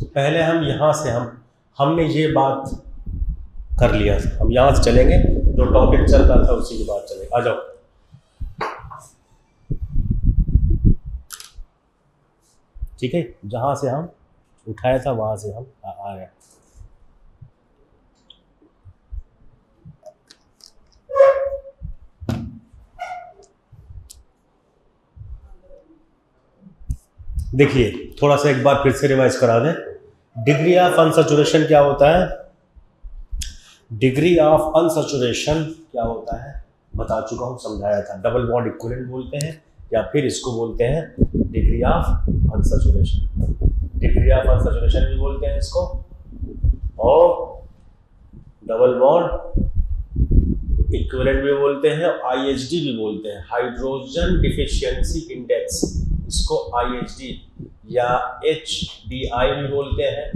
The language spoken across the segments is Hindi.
तो पहले हम यहाँ से हमने ये बात कर लिया, हम यहाँ से चलेंगे, जो टॉपिक चल रहा था उसी की बात चलेगी। आ जाओ। ठीक है, जहाँ से हम उठाया था वहाँ से हम आ गए। देखिए थोड़ा सा एक बार फिर से रिवाइज करा दें। डिग्री ऑफ अनसैचुरेशन क्या होता है? डिग्री ऑफ अनसैचुरेशन क्या होता है बता चुका हूँ, समझाया था। डबल बॉन्ड इक्विवेलेंट बोलते हैं या फिर इसको बोलते हैं degree of unsaturation. Degree of unsaturation भी बोलते हैं इसको, और डबल बॉन्ड इक्विवेलेंट भी बोलते हैं, IHD भी बोलते हैं, हाइड्रोजन डिफिशियंसी इंडेक्स, इसको IHD या HDI भी बोलते हैं,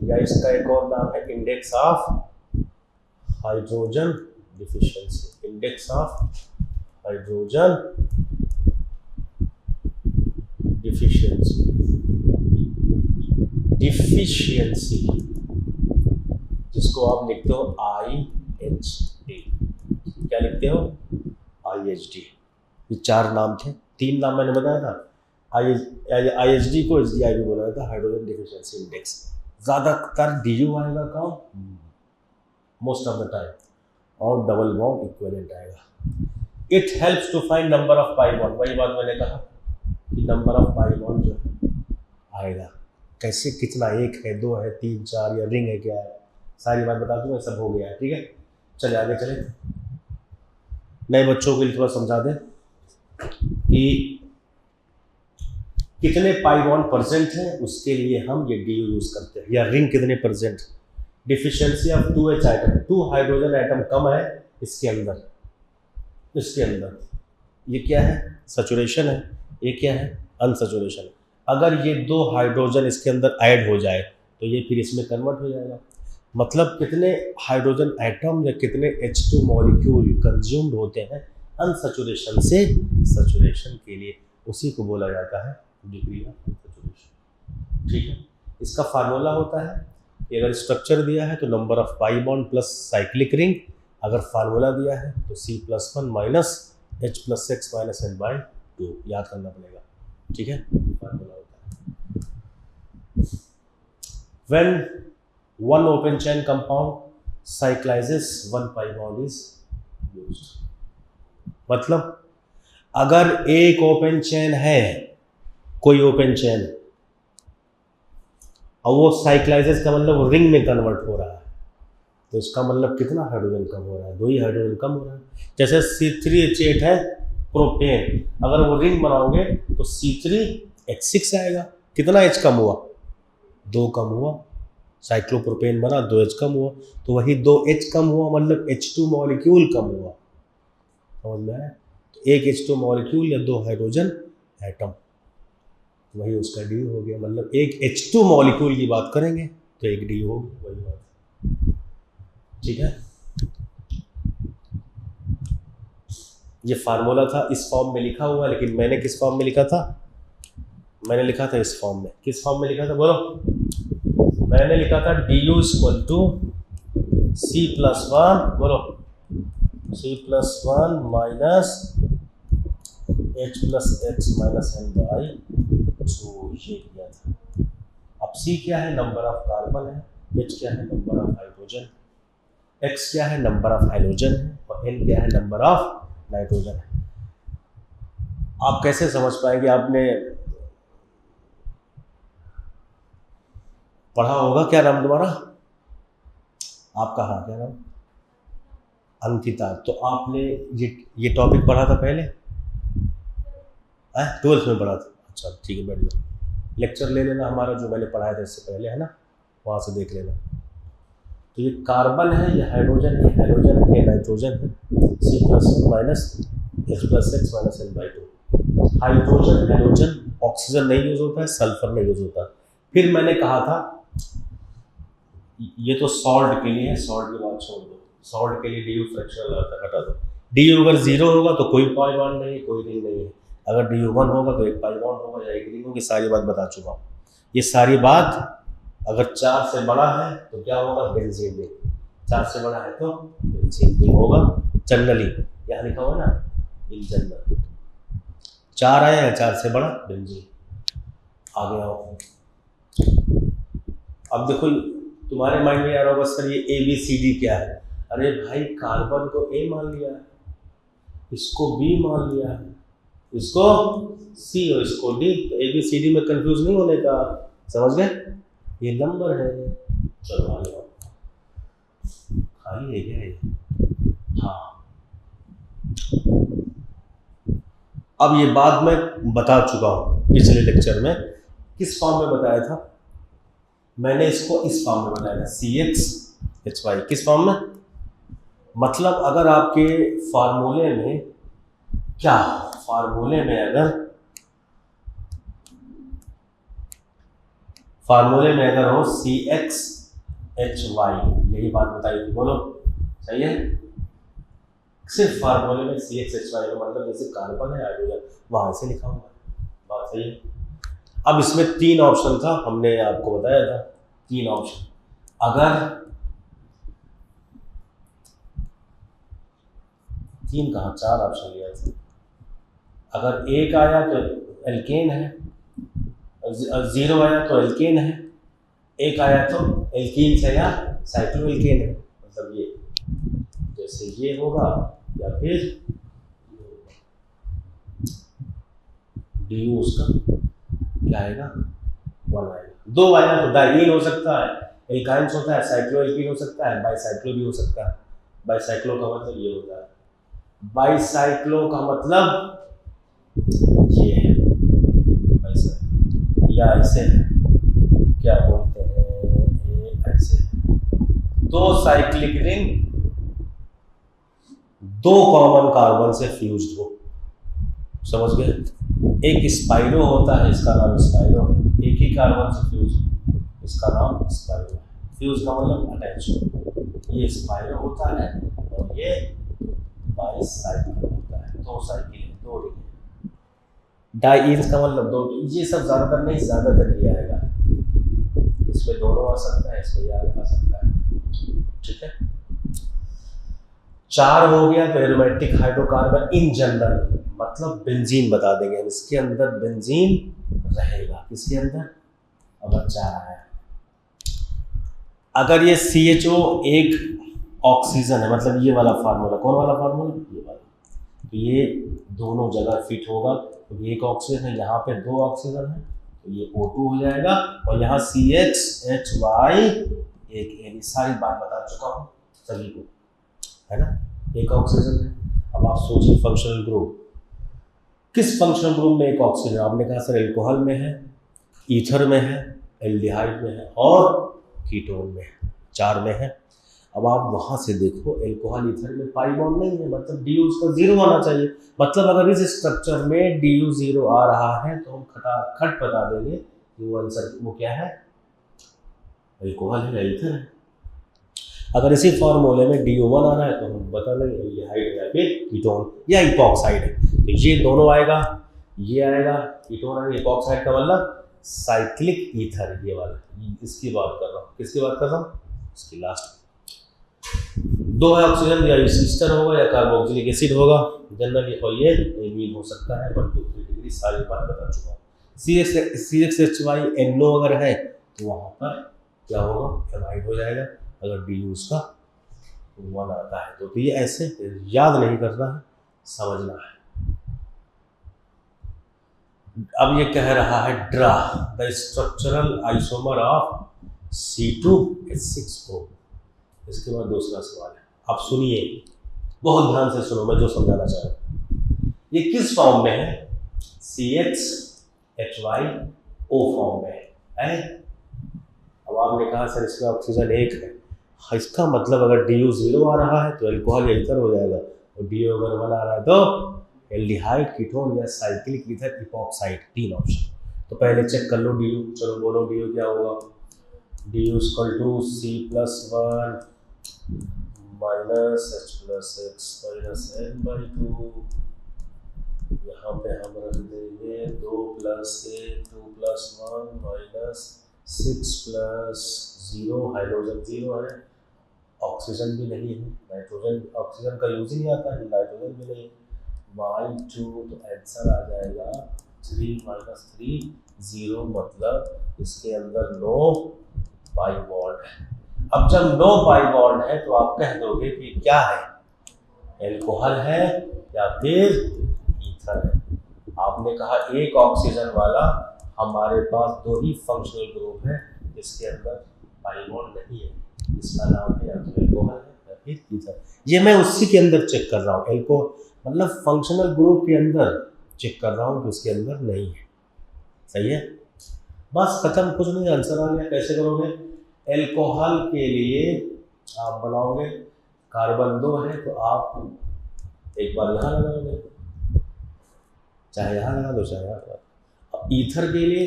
या इसका एक और नाम है index of hydrogen deficiency, index of hydrogen deficiency, जिसको आप लिखते हो IHD। क्या लिखते हो? IHD। ये 4 नाम थे, 3 नाम मैंने बताया था। IHD को HDI भी बोला था, हाइड्रोजन डिफिशियंसी इंडेक्स। ज़्यादातर DU आएगा काम मोस्ट ऑफ द टाइम, और डबल बॉन्ड इक्विवेलेंट आएगा। It helps to find number of pi bond, वही बात मैंने कहा कि नंबर ऑफ पाई बॉन्ड जो आएगा कैसे, कितना, 1 है, 2 है, 3, 4, या रिंग है क्या है, सारी बात बता दूंगा। सब हो गया है, ठीक है। चले आगे चले। नए बच्चों के लिए थोड़ा समझा दें कि कितने पाई बॉन्ड परसेंट है, उसके लिए हम ये DU यूज करते हैं, या रिंग कितने percent. Deficiency of 2H atom, 2 hydrogen atom कम है इसके अंदर, ये क्या है? सैचुरेशन है। ये क्या है? अनसैचुरेशन। अगर ये 2 हाइड्रोजन इसके अंदर ऐड हो जाए तो ये फिर इसमें कन्वर्ट हो जाएगा। मतलब कितने हाइड्रोजन एटम या कितने H2 मॉलिक्यूल कंज्यूम्ड होते हैं अनसैचुरेशन से सैचुरेशन के लिए, उसी को बोला जाता है डिग्री ऑफ अनसैचुरेशन। ठीक है। इसका फार्मूला होता है कि अगर स्ट्रक्चर दिया है तो number of pi bond plus cyclic ring, अगर फार्मूला दिया है तो C+1 minus H+X minus N/2 याद करना पड़ेगा। ठीक है, फार्मूला होता है। When one open chain compound cyclizes, 1 pi bond is used। मतलब अगर एक ओपन चेन है, कोई ओपन चेन, और वो साइक्लाइजेस का मतलब रिंग में कन्वर्ट हो रहा है, तो इसका मतलब कितना हाइड्रोजन कम हो रहा है? 2 ही हाइड्रोजन कम हो रहा है। जैसे C3H8 है प्रोपेन, अगर वो रिंग बनाओगे तो C3H6 आएगा। कितना H कम हुआ? 2 कम हुआ। साइक्लोप्रोपेन बना, 2H कम हुआ, तो वही 2H कम हुआ मतलब H2 मॉलिक्यूल कम हुआ। समझ में आया? तो एक H2 मॉलिक्यूल या 2 हाइड्रोजन एटम, वही उसका DU हो गया। मतलब एक H2 मॉलिक्यूल की बात करेंगे तो एक DU होगी, वही बात। ठीक है, ये फार्मूला था, इस फॉर्म में लिखा हुआ, लेकिन मैंने किस फॉर्म में लिखा था? मैंने लिखा था इस फॉर्म में। किस फॉर्म में लिखा था बोलो? मैंने लिखा था DU = C+1, बोलो, C+1 minus H+X minus N/2, ये किया था। अब C क्या है? नंबर ऑफ कार्बन है, H क्या है? नंबर ऑफ हाइड्रोजन, X क्या है? नंबर ऑफ हाइड्रोजन है, और N क्या है? नंबर ऑफ नाइट्रोजन है। आप कैसे समझ पाएंगे? आपने पढ़ा होगा। क्या नाम तुम्हारा? आपका? हाँ, क्या नाम? अंकिता। तो आपने ये टॉपिक पढ़ा था पहले? 12th में पढ़ा था। अच्छा ठीक है, बैठ जाओ, लेक्चर ले लेना हमारा जो मैंने पढ़ाया था इससे पहले, है ना, वहाँ से देख लेना। तो ये कार्बन है, ये हाइड्रोजन है, ये नाइट्रोजन है। C+1 minus H+X minus N/2। Hydrogen oxygen नहीं यूज होता है, सल्फर नहीं यूज होता। फिर मैंने कहा था ये तो सॉल्ट के लिए है, सॉल्ट की बात छोड़ दो, सॉल्ट के लिए DU फ्रैक्शनल आता है, हटा दो। DU अगर 0 होगा तो कोई पाई बॉन्ड नहीं, कोई रिंग नहीं है। अगर DU 1 होगा तो एक पाई बॉन्ड होगा या एक रिंग होगी, सारी बात बता चुका हूँ। ये सारी बात अगर 4 से बड़ा है तो क्या होगा, बेंजीन रिंग। 4 से बड़ा है तो बेंजीन रिंग होगा जनरली, यहाँ लिखा हुआ ना इन जनरल। 4 आया है, 4 से बड़ा बेंजीन। आगे आओ, अब देखो तुम्हारे माइंड में आ रहा होगा सर ये ABCD क्या है। अरे भाई कार्बन को A मान लिया है, इसको B मान लिया है, इसको C और इसको D, तो ABCD में कंफ्यूज नहीं होने का, समझ गए, ये नंबर है। चलो आगे आओ, खाली है क्या ये, हाँ। अब ये बात मैं बता चुका हूँ पिछले लेक्चर में, किस फॉर्म में बताया था मैंने, इसको इस फॉर्म में बताया था CXHY, किस फॉर्म में, मतलब अगर आपके फार्मूले में क्या, फार्मूले में अगर हो CXHY, यही बात बताई थी, बोलो सही है। सिर्फ फार्मूले में CXHY का मतलब जैसे कार्बन है हाइड्रोजन, वहां से लिखा हुआ है, बात सही है। अब इसमें 3 ऑप्शन था, हमने आपको बताया था 3 ऑप्शन। अगर 3 कहाँ, 4 ऑप्शन लिया था। अगर 1 आया तो एल्केन है, 0 आया तो एल्केन है, 1 आया तो एल्कीन है या साइक्लोएल्केन है, मतलब ये जैसे ये होगा या फिर DU उसका क्या आएगा, 1 आएगा। 2 आया तो डाइईन हो सकता है, एल्काइंस होता है, साइक्लोएल्कीन हो सकता है, बाईसाइक्लो भी हो सकता है। बाईसाइक्लो का मतलब ये होता है, बाईसाइक्लो का मतलब ये है बाईसाइक्लो, या ऐसे है, क्या बोलते हैं, ऐसे 2 साइक्लिक रिंग 2 कॉमन कार्बन से फ्यूज्ड हो, समझ गए। एक स्पाइरो होता है, इसका नाम स्पाइरो है, एक ही कार्बन से फ्यूज, इसका नाम स्पाइरो है। फ्यूज का मतलब अटैच, ये स्पाइरो होता है और ये बाईसाइक्लो होता है, 2 साइकिल 2 रिंग। डाइईन्स का मतलब 2, ये सब ज्यादातर नहीं, ज्यादातर ये आएगा, इसमें दोनों आ सकता है, इसमें ये आ सकता है, ठीक है। 4 हो गया तो एरोमेटिक हाइड्रोकार्बन इन जनरल, मतलब बेंजीन बता देंगे हम, इसके अंदर बेंजीन रहेगा, किसके अंदर, अगर 4 आया। अगर ये CHO एक ऑक्सीजन है, मतलब ये वाला फार्मूला, कौन वाला फार्मूला, ये वाला, तो ये दोनों जगह फिट होगा, तो एक ऑक्सीजन है, यहाँ पे 2 ऑक्सीजन है, तो ये O2 हो जाएगा, और यहाँ CXHY एक, सारी बात बता चुका हूँ सभी को, है ना, एक ऑक्सीजन है। अब आप सोचिए फंक्शनल ग्रुप, किस फंक्शनल ग्रुप में एक ऑक्सीजन, आपने कहा सर एल्कोहल में है, ईथर में है, एल्डिहाइड में है और कीटोन में है, 4 में है। अब आप वहां से देखो, एल्कोहल ईथर में पाई बॉन्ड नहीं है, मतलब DU उसका 0 आना चाहिए, मतलब अगर इस स्ट्रक्चर में DU 0 आ रहा है तो हम खटाखट बता देंगे कि वो आंसर वो क्या है, एल्कोहल है या ईथर है। अगर इसी फॉर्मूले में DU 1 आ रहा है तो हम बता देंगे एल्डिहाइड या फिर कीटोन या इपॉक्साइड है, तो ये दोनों आएगा, ये आएगा, कीटोन आएगा, इपॉक्साइड का मतलब साइक्लिक ईथर, ये वाला, इसकी बात कर रहा हूँ, किसकी बात कर रहा हूँ, इसकी लास्ट 2 ऑक्सीजन, या ईस्टर होगा या कार्बोक्सिलिक एसिड होगा जनरली, और ये एमीन हो सकता है, 1 2 3 डिग्री, सारी बात बता चुका हूँ। CXHY NO अगर है तो वहाँ पर क्या होगा, एमाइड हो जाएगा, अगर DU उसका 1 आता है तो ये ऐसे याद नहीं करना है, समझना है। अब ये कह रहा है draw the structural isomer of C2H6O। इसके बाद दूसरा सवाल है, आप सुनिए, बहुत ध्यान से सुनो, मैं जो समझाना चाह रहा हूँ। ये किस फॉर्म में है, CXHYO फॉर्म में है। अब आपने कहा सर इसमें ऑक्सीजन 1 है, इसका मतलब अगर DU 0 आ रहा है तो एल्कोहल या ईथर हो जाएगा, और DU अगर 1 आ रहा है तो एल्डिहाइड, कीटोन या साइक्लिक ईथर, इपॉक्साइड, 3 ऑप्शन। तो पहले चेक कर लो DU, चलो बोलो DU क्या होगा, DU = C+1 - H+X - N/2, यहाँ यहाँ पे हम रख देंगे 2 + a 2 + 1 माइनस 6 + 0, हाइड्रोजन 0 है, ऑक्सीजन भी नहीं है, नाइट्रोजन ऑक्सीजन का यूज ही नहीं आता है, नाइट्रोजन भी नहीं है, y2 तो आंसर आ जाएगा 3 - 3 0, मतलब इसके अंदर नो पाई बॉन्ड है। अब जब नो पाई बॉन्ड है तो आप कह दोगे कि क्या है, एल्कोहल है या फिर ईथर है। आपने कहा एक ऑक्सीजन वाला, हमारे पास 2 ही फंक्शनल ग्रुप है जिसके अंदर पाई बॉन्ड नहीं है, इसका नाम है या तो एल्कोहल है या फिर ईथर। ये मैं उसी के अंदर चेक कर रहा हूँ, एल्कोहल मतलब फंक्शनल ग्रुप के अंदर चेक कर रहा हूँ कि उसके अंदर नहीं है। सही है, बस खत्म, कुछ नहीं, आंसर आ गया। कैसे करोगे, एल्कोहल के लिए आप बनाओगे, कार्बन 2 है तो आप एक बार यहाँ लगाओगे, चाहे यहाँ लगा दो चाहे यहाँ लगा दो। अब ईथर के लिए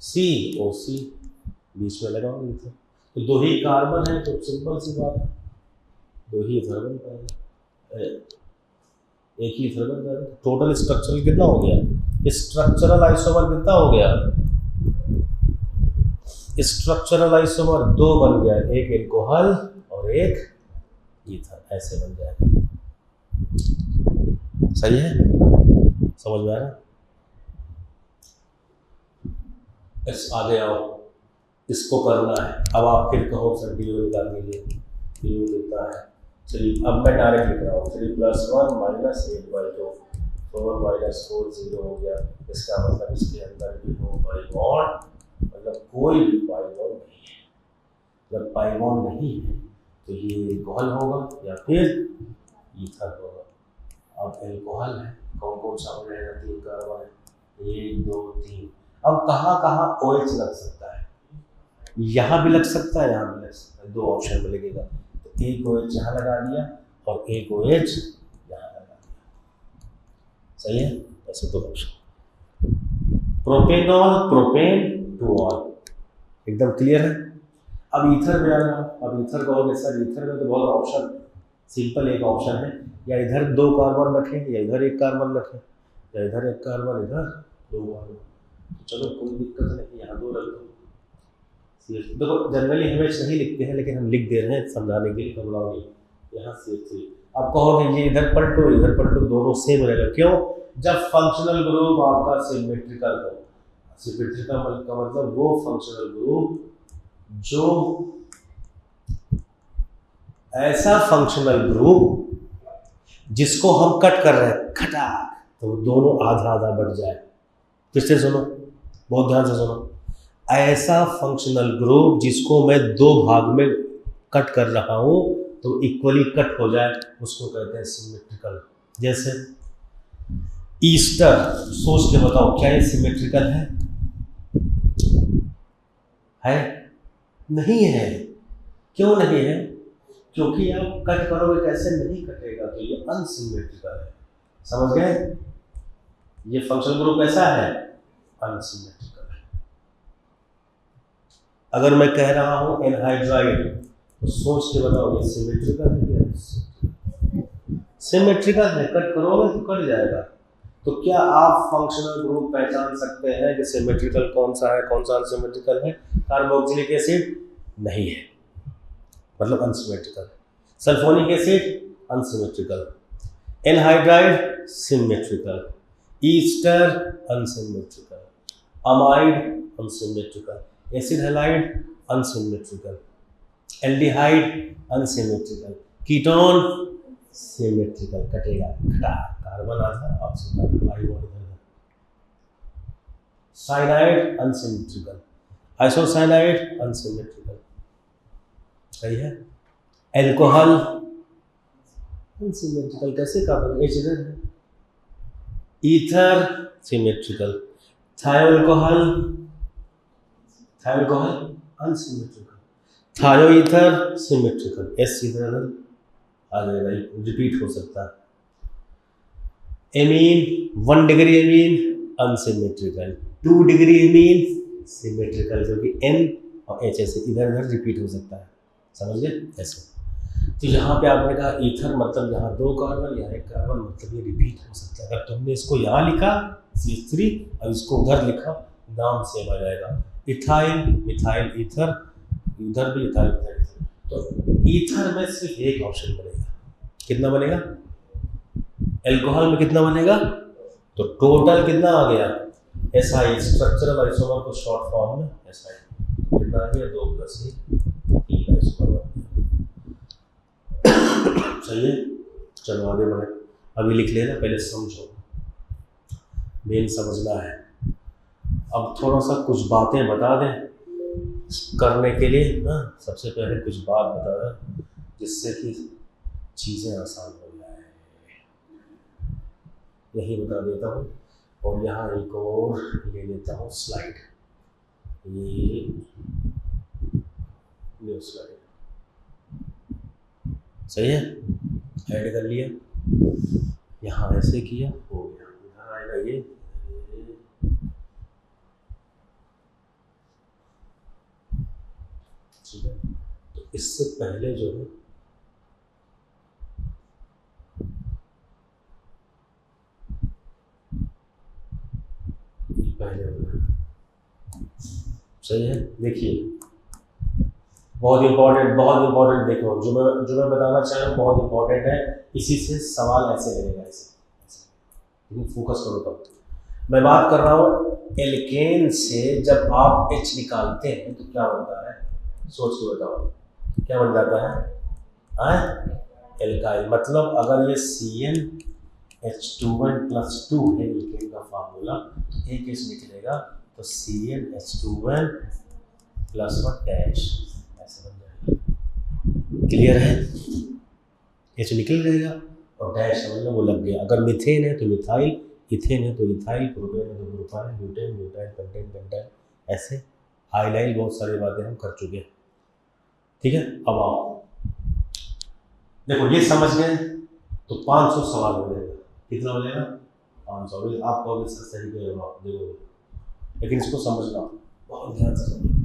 COC बीच में लगाओगे ईथर, तो 2 ही कार्बन है तो सिंपल सी बात है, 2 ही ईथर बन पाएगा, एक ही ईथर बन जाएगा। टोटल स्ट्रक्चरल कितना हो गया, स्ट्रक्चरल आइसोमर कितना हो गया, स्ट्रक्चरल आइसोमर 2 बन गया, एक एल्कोहल और एक ईथर, ऐसे बन जाएगा। सही है, समझ में आ रहा? इस आगे आओ, इसको करना है। अब आप फिर कहो सर DO निकाल दीजिए, DO कितना है, चलिए अब मैं डायरेक्ट लिख रहा हूँ 3 + 1 माइनस 8/2, 4 - 4 0 हो गया। इसका मतलब इसके अंदर भी नो पाई बॉन्ड, मतलब कोई भी पाई बॉन्ड नहीं है। जब पाई बॉन्ड नहीं है तो ये एल्कोहल होगा या फिर ईथर होगा। अब एल्कोहल है, कौन कौन सा हो रहेगा, 3 कार्बन है, 1 2 3। अब कहाँ कहाँ OH लग सकता है, यहाँ भी लग सकता है, यहाँ भी लग सकता है, 2 ऑप्शन में लगेगा, तो एक OH यहाँ लगा दिया और एक OH यहाँ लगा दिया। सही है, ऐसे 2 ऑप्शन, प्रोपेनॉल प्रोपेन 2ऑल, एकदम क्लियर है। अब ईथर में आना, अब ईथर कहोगे सर ईथर में तो बहुत ऑप्शन, सिंपल एक ऑप्शन है, या इधर 2 कार्बन रखें या इधर 1 कार्बन रखें, या इधर 1 कार्बन इधर 2 कार्बन, तो चलो कोई दिक्कत नहीं, यहाँ 2 रख दो। देखो जनरली हमें नहीं लिखते हैं लेकिन हम लिख दे रहे हैं समझाने के लिए, घबराओगे, यहाँ CH3। अब कहोगे ये इधर पलटो, दोनों सेम रहेगा, क्यों, जब फंक्शनल ग्रुप आपका सिमेट्रिकल हो, सिमेट्रिकल का मतलब वो फंक्शनल ग्रुप जो ऐसा फंक्शनल ग्रुप जिसको हम कट कर रहे हैं, खटा, तो दोनों आधा आधा बढ़ जाए। फिर से सुनो, बहुत ध्यान से सुनो, ऐसा फंक्शनल ग्रुप जिसको मैं 2 भाग में कट कर रहा हूं तो इक्वली कट हो जाए, उसको कहते हैं सिमेट्रिकल। जैसे ईस्टर, सोच के बताओ क्या ये सिमेट्रिकल है? नहीं है। क्यों नहीं है? क्योंकि आप कट करोगे कैसे, नहीं कटेगा, तो ये अनसिमेट्रिकल है। समझ गए? ये फंक्शनल ग्रुप ऐसा है, अनसिमेट्रिकल है। अगर मैं कह रहा हूं एनहाइड्राइड, तो सोच के बताओ ये सिमेट्रिकल है या अनसिमेट्रिकल? सिमेट्रिकल है, कट करोगे तो कट जाएगा। तो क्या आप फंक्शनल ग्रुप पहचान सकते हैं कि सिमेट्रिकल कौन सा है, कौन सा अनसिमेट्रिकल है? कार्बोक्सिलिक एसिड नहीं है, मतलब unsymmetrical. Sulphonic acid unsymmetrical, anhydride symmetrical, ester unsymmetrical, amide unsymmetrical, acid halide unsymmetrical, aldehyde unsymmetrical, ketone symmetrical. कटेगा, घटा, कार्बन आधा ऑक्सीजन आधा, पाई बॉन्ड इधर। Cyanide unsymmetrical, isocyanide unsymmetrical. सही है। एल्कोहल अनसिमेट्रिकल, कैसे कार्बन H इधर है। Ether symmetrical, thioalcohol unsymmetrical, thioether symmetrical. S इधर आ जाएगा, रिपीट हो सकता है। Amine 1 degree amine unsymmetrical, 2 degree amine symmetrical, क्योंकि N और H ऐसे इधर उधर रिपीट हो सकता है। समझ गए? ऐसे तो यहाँ पे आपने कहा ईथर मतलब यहाँ 2 कार्बन, यहाँ 1 कार्बन, मतलब ये रिपीट हो सकता है। अगर तुमने इसको यहाँ लिखा CH3 और इसको उधर लिखा, नाम सेम आ जाएगा। इथाइल, मिथाइल, ईथर, इधर भी इथाइल, मिथाइल, तो ईथर में सिर्फ एक ऑप्शन बनेगा। कितना बनेगा? एल्कोहल में कितना बनेगा? तो टोटल कितना आ गया? SI, स्ट्रक्चरल आइसोमर को शॉर्ट फॉर्म में SI, कितना आ गया? 2 + 1 3 आइसोमर। सही है, चलो आगे बढ़े। अभी लिख लेना, पहले समझो, मेन समझना है। अब थोड़ा सा कुछ बातें बता दें करने के लिए ना। सबसे पहले कुछ बात बता दें जिससे कि चीज़ें आसान हो जाए, यही बता देता हूँ। और यहाँ एक और ले लेता हूँ स्लाइड, ये न्यू स्लाइड। सही है, ऐड कर लिया, यहाँ ऐसे किया, हो गया। इधर आएगा ये, ठीक है। तो इससे पहले जो है सही है। देखिए बहुत इंपॉर्टेंट देखो, जो मैं बताना चाह रहा हूँ बहुत इंपॉर्टेंट है। इसी से सवाल ऐसे लगेगा, ऐसे फोकस करो। तब मैं बात कर रहा हूँ एल्केन से जब आप H निकालते हैं तो क्या बनता है? सोच के बताओ, क्या बन जाता है? एल्काइल। मतलब अगर ये CnH2n+2 है एल्केन का फार्मूला, तो एक H निकलेगा, तो CnH2n+1 डैश, ऐसे बन जाएगा। क्लियर है? H निकल जाएगा और डैश समझ लो वो लग गया। अगर मीथेन है तो मिथाइल, इथेन है तो इथाइल, प्रोपेन है तो propyl, butane, butyl, pentane, pentyl, ऐसे हाईलाइट बहुत सारी बातें हम कर चुके हैं। ठीक है, अब आओ देखो, ये समझ गए तो 500 सवाल हो जाएगा। कितना हो जाएगा? 500। आपको अभी सही कह रहा हूँ, देखो, लेकिन इसको समझना बहुत ध्यान से समझना।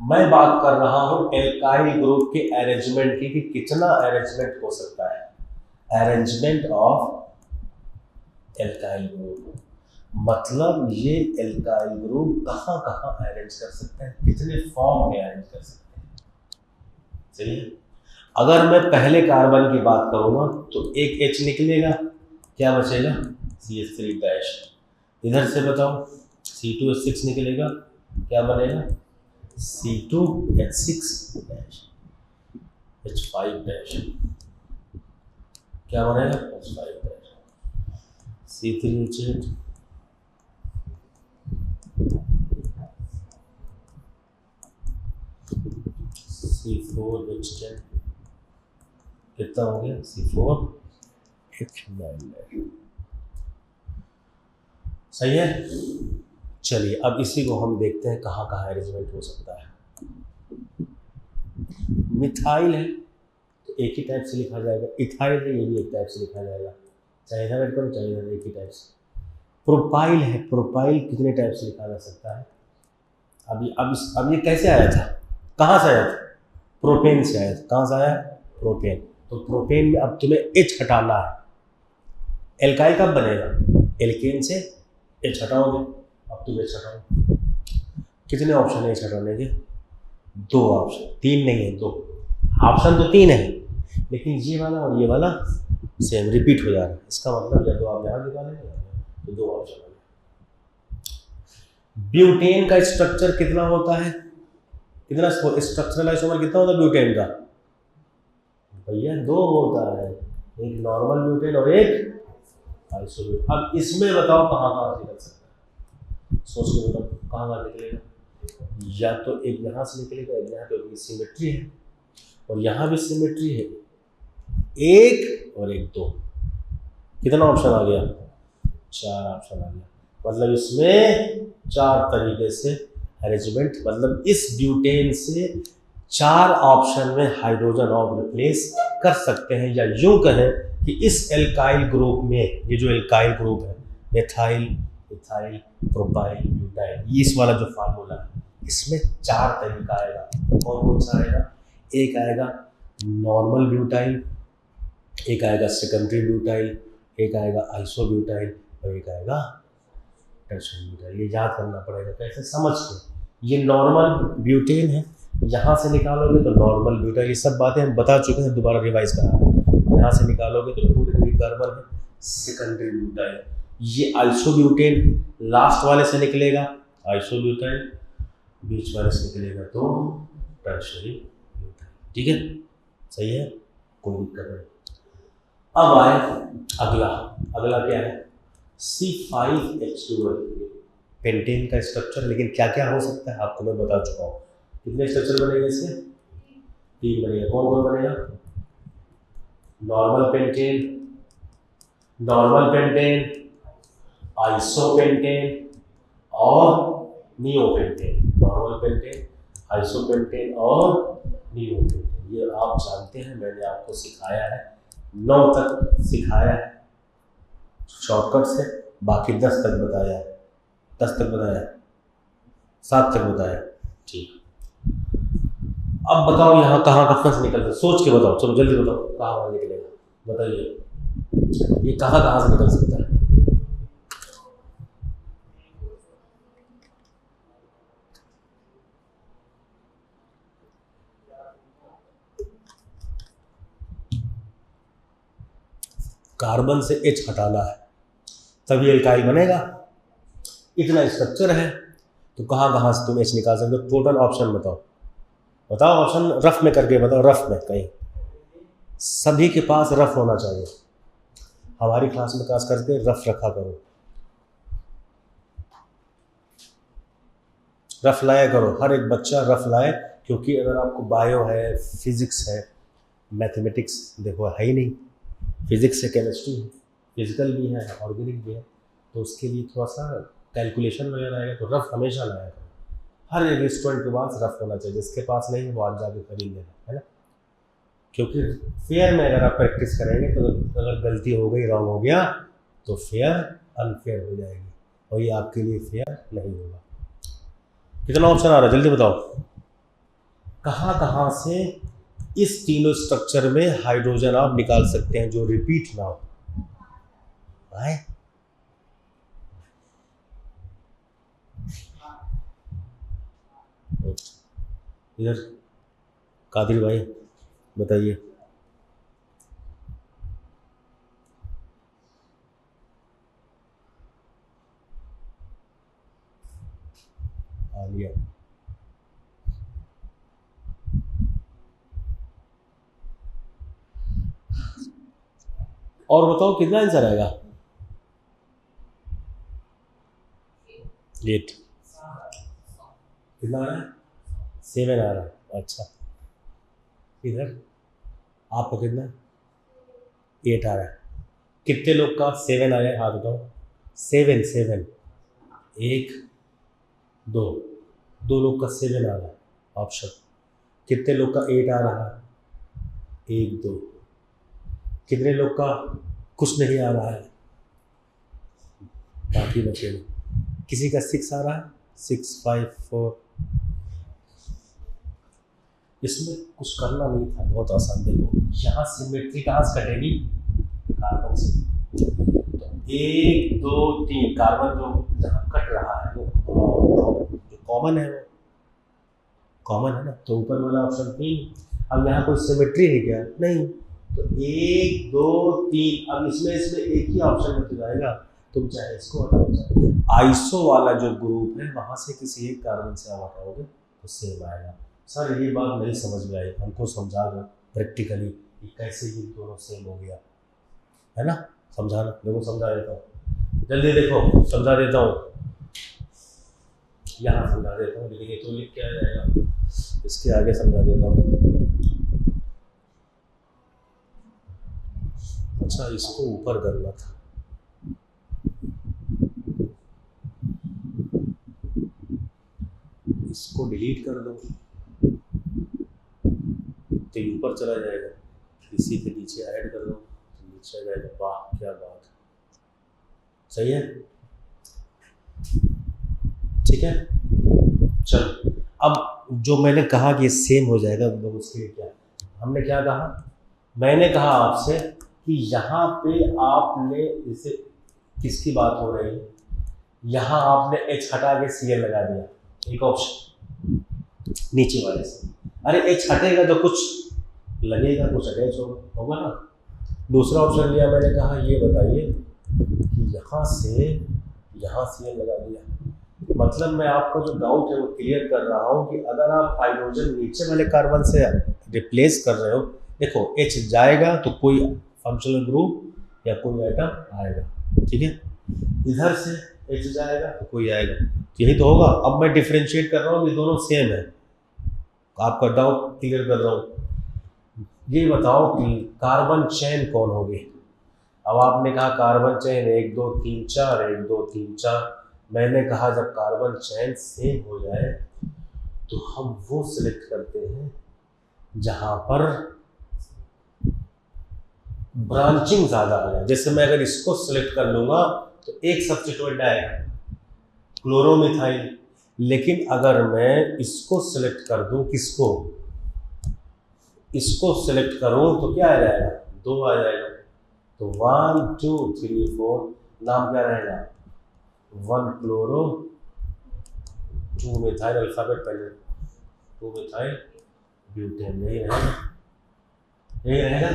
मैं बात कर रहा हूँ एल्काइल ग्रुप के अरेंजमेंट की, कि कितना अरेंजमेंट हो सकता है। अरेंजमेंट ऑफ एल्काइल ग्रुप मतलब ये एल्काइल ग्रुप कहाँ कहाँ अरेंज कर सकते हैं, कितने फॉर्म में अरेंज कर सकते हैं। सही है। अगर मैं पहले कार्बन की बात करूँगा तो एक H निकलेगा, क्या बचेगा? CH3 dash. इधर से बताओ C2H6 निकलेगा, क्या बनेगा? C2H6 डैश, H5 डैश, क्या बनेगा? H5 dash. C3H8, C4H10, कितना हो गया? C4H9। सही है। चलिए अब इसी को हम देखते हैं कहाँ कहाँ अरेंजमेंट हो सकता है। मिथाइल है तो एक ही टाइप से लिखा जाएगा, इथाइल है ये भी एक टाइप से लिखा जाएगा, चाहे इधर ऐड करो चाहे इधर, एक ही टाइप से। प्रोपाइल है, प्रोपाइल कितने टाइप से लिखा जा सकता है? अब ये कैसे आया था, कहाँ से आया था? प्रोपेन से आया था। कहाँ से आया? प्रोपेन। तो प्रोपेन में अब तुम्हें H हटाना है। एल्काइल कब बनेगा? एल्केन से H हटाओगे, अब तुम H हटाओ। कितने ऑप्शन है H हटाने के? 2 ऑप्शन, 3 नहीं है, 2 ऑप्शन। तो 3 है, लेकिन ये वाला और ये वाला सेम रिपीट हो जा रहा है। इसका मतलब या तो आप यहाँ निकालेंगे तो 2 ऑप्शन है। ब्यूटेन का स्ट्रक्चर कितना होता है? कितना स्ट्रक्चरल आइसोमर कितना होता है ब्यूटेन का? भैया 2 होता है, एक नॉर्मल ब्यूटेन और एक आइसोब्यूटेन। अब इसमें बताओ कहाँ कहाँ निकल सकता है? सोच के बताओ कहाँ कहाँ निकलेगा। या तो एक यहाँ से निकलेगा, एक यहाँ, तो सिमेट्री है और यहाँ भी सिमेट्री है, 1 और 1 2। कितना ऑप्शन आ गया? 4 ऑप्शन आ गया। मतलब इसमें 4 तरीके से अरेंजमेंट, मतलब इस ब्यूटेन से 4 ऑप्शन में हाइड्रोजन ऑफ रिप्लेस कर सकते हैं। या यूं कहें कि इस एल्काइल ग्रुप में, ये जो एल्काइल ग्रुप है, मेथाइल, इथाइल, प्रोपाइल, ब्यूटाइल, ये इस वाला जो फार्मूला है, इसमें 4 तरीका आएगा। कौन कौन सा आएगा? एक आएगा नॉर्मल ब्यूटाइल, एक आएगा सेकेंडरी ब्यूटाइल, एक आएगा आइसोब्यूटाइल और एक आएगा टर्शियरी ब्यूटाइल। ये याद करना पड़ेगा कैसे, समझ के। ये नॉर्मल ब्यूटेन है, यहाँ से निकालोगे तो नॉर्मल ब्यूटाइल, ये सब बातें हम बता चुके हैं, दोबारा रिवाइज करा है। यहाँ से निकालोगे तो 2 डिग्री कार्बन है, सेकेंडरी ब्यूटाइल। ये आइसोब्यूटेन लास्ट वाले से निकलेगा आइसोब्यूटाइल, बीच वाले से निकलेगा तो टर्शियरी ब्यूटाइल। ठीक है, सही है, कोई दिक्कत नहीं। अब आए अगला, अगला क्या है, C5H12 पेंटेन का स्ट्रक्चर। लेकिन क्या क्या हो सकता है आपको मैं बता चुका हूँ। कितने स्ट्रक्चर बनेंगे इसके, 3 बनेगा। कौन कौन बनेगा, नॉर्मल पेंटेन, आइसोपेंटेन और नियोपेंटेन। नॉर्मल पेंटेन, आइसोपेंटेन और नियोपेंटेन, ये आप जानते हैं, मैंने आपको सिखाया है, 9 तक सिखाया है शॉर्टकट से, बाकी 10 तक बताया है, 10 तक बताया, 7 तक बताया। ठीक, अब बताओ यहाँ कहाँ से निकलता है, सोच के बताओ, चलो जल्दी बताओ कहाँ निकलेगा, बताइए ये कहाँ से निकल सकता है। कार्बन से H हटाना है तभी एल्काइल बनेगा। इतना स्ट्रक्चर है तो कहाँ से तुम H निकाल सकते हो। टोटल ऑप्शन बताओ ऑप्शन रफ में करके बताओ, रफ में कहीं, सभी के पास रफ होना चाहिए। हमारी क्लास में खास करके रफ रखा करो, रफ लाया करो, हर एक बच्चा रफ लाए, क्योंकि अगर आपको बायो है, फिजिक्स है, मैथमेटिक्स देखो है ही नहीं, फिजिक्स से केमिस्ट्री है, फिजिकल भी है, ऑर्गेनिक भी है, तो उसके लिए थोड़ा सा कैलकुलेशन वगैरह आएगा, तो रफ हमेशा लाया करो। हर एक स्टूडेंट के पास रफ होना चाहिए, जिसके पास नहीं है वो आज जाके खरीद लेना, है ना। क्योंकि फेयर में अगर आप प्रैक्टिस करेंगे तो अगर गलती हो गई, रॉन्ग हो गया, तो फेयर अनफेयर हो जाएगी और ये आपके लिए फेयर नहीं होगा। कितना ऑप्शन आ रहा है जल्दी बताओ, कहाँ से इस तीनों स्ट्रक्चर में हाइड्रोजन आप निकाल सकते हैं जो रिपीट ना हो। आए इधर कादिर भाई बताइए। आलिया, और बताओ कितना आंसर आएगा, 8 कितना आ रहा है, 7 आ रहा है। अच्छा इधर आपका कितना, 8 आ रहा है। कितने लोग का 7 आया है हाथ बताओ, 7 1 2 2 लोग का 7 आ रहा है ऑप्शन। कितने लोग का 8 आ रहा है, 1 2। कितने लोग का कुछ नहीं आ रहा है, बाकी बचे। किसी का 6 आ रहा है, 6 5 4। इसमें कुछ करना नहीं था, बहुत आसान। देखो यहाँ सिमेट्री कहाँ से कटेगी, कार्बन से। तो 1 2 3 कार्बन जो जहाँ कट रहा है वो जो कॉमन है, वो कॉमन है ना, तो ऊपर वाला ऑप्शन 3। अब यहाँ कोई सिमेट्री है क्या, नहीं, तो 1 2 3। अब इसमें एक ही ऑप्शन में तो जाएगा, तुम चाहे इसको हटाओ, चाहे आइसो वाला जो ग्रुप है वहाँ से किसी एक कार्बन से आप हटाओगे तो सेम आएगा। सर ये बात नहीं समझ में आई, हमको समझा दो प्रैक्टिकली कि कैसे ये दोनों सेम हो गया, है ना। समझाना, देखो समझा देता हूँ, जल्दी देखो समझा देता हूँ, यहाँ समझा देता हूँ, लेकिन ये तो लिख के आ जाएगा, इसके आगे समझा देता हूँ। अच्छा इसको ऊपर करना था, इसको डिलीट कर दो तो ऊपर चला जाएगा, इसी के नीचे ऐड कर दो तो नीचे आ जाएगा। वाह क्या बात, सही है, ठीक है। चलो अब जो मैंने कहा कि सेम हो जाएगा, मतलब उसके लिए क्या हमने क्या कहा, मैंने कहा आपसे कि यहाँ पे आपने इसे, किसकी बात हो रही है, यहाँ आपने H हटा के Cl लगा दिया, एक ऑप्शन नीचे वाले से। अरे H हटेगा तो कुछ लगेगा, कुछ अटैच होगा ना। दूसरा ऑप्शन लिया मैंने, कहा ये बताइए कि यहाँ से यहाँ Cl लगा दिया। मतलब मैं आपका जो डाउट है वो क्लियर कर रहा हूँ कि अगर आप हाइड्रोजन नीचे वाले कार्बन से रिप्लेस कर रहे हो, देखो H जाएगा तो कोई फंक्शनल ग्रुप या कोई आइटम आएगा, ठीक है। इधर से H जाएगा तो कोई आएगा, यही तो होगा। अब मैं डिफ्रेंशिएट कर रहा हूँ, ये दोनों सेम है, आपका डाउट क्लियर कर रहा हूँ। ये बताओ कि कार्बन चेन कौन होगी। अब आपने कहा कार्बन चेन 1 2 3 4, 1 2 3 4। मैंने कहा जब कार्बन चेन सेम हो जाए तो हम वो सिलेक्ट करते हैं जहां पर ब्रांचिंग ज़्यादा आ जाए। जैसे मैं अगर इसको सिलेक्ट कर लूँगा तो एक सब्स्टिट्यूएंट आएगा क्लोरोमिथाइल, लेकिन अगर मैं इसको सिलेक्ट कर दूँ, किसको, इसको सिलेक्ट करूँ तो क्या आ जाएगा, 2 आ जाएगा। तो 1 2 3 4 नाम क्या रहेगा, 1 क्लोरो 2 मिथाइल, अल्फाबेट पहले 2 मिथाइल ब्यूटेन, यही रहेगा, यही रहेगा।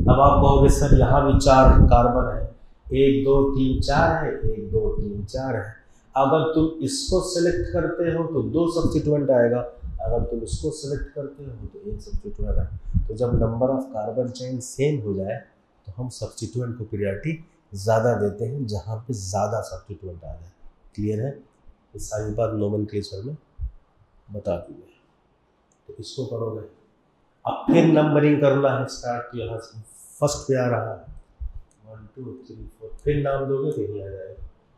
अब आप कहोगे सर यहाँ भी 4 कार्बन है, 1 2 3 4 है, 1 2 3 4 है। अगर तुम इसको सिलेक्ट करते हो तो 2 सब्स्टिट्यूएंट आएगा, अगर तुम इसको सिलेक्ट करते हो तो 1 सब्स्टिट्यूएंट आएगा। तो जब number of carbon chain same हो जाए तो हम सब्स्टिट्यूएंट को प्रायोरिटी ज़्यादा देते हैं, जहाँ पे ज़्यादा सब्स्टिट्यूएंट आ जाए। क्लियर है, ये सारी बात नोमेनक्लेचर में बता दी है। तो इसको करोगे, अब फिर नंबरिंग करना है स्टार्ट, यहाँ से फर्स्ट पे आ रहा है 1 2 3 4, फिर नाम दोगे तो यही आ जाएगा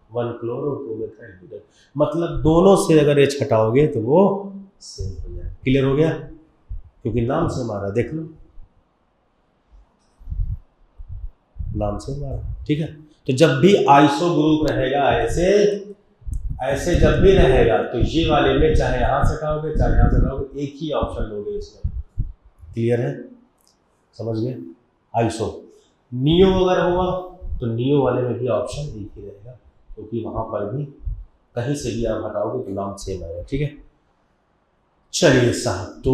1 क्लोरो 2 मिथाइल ब्यूटेन। मतलब दोनों से अगर H हटाओगे तो वो सेम हो जाए। क्लियर हो गया, क्योंकि नाम से हमारा देख लो, नाम से हमारा, ठीक है। तो जब भी आइसो ग्रुप रहेगा ऐसे जब भी रहेगा तो ये वाले में चाहे यहाँ से हटाओगे चाहे यहाँ से हटाओगे, एक ही ऑप्शन लोगे इसमें। क्लियर है, समझ गए। आइसो नियो अगर हुआ तो नियो वाले में भी ऑप्शन एक ही रहेगा, क्योंकि वहाँ पर भी कहीं से भी आप हटाओगे तो नाम सेम आएगा, ठीक है। चलिए साहब, तो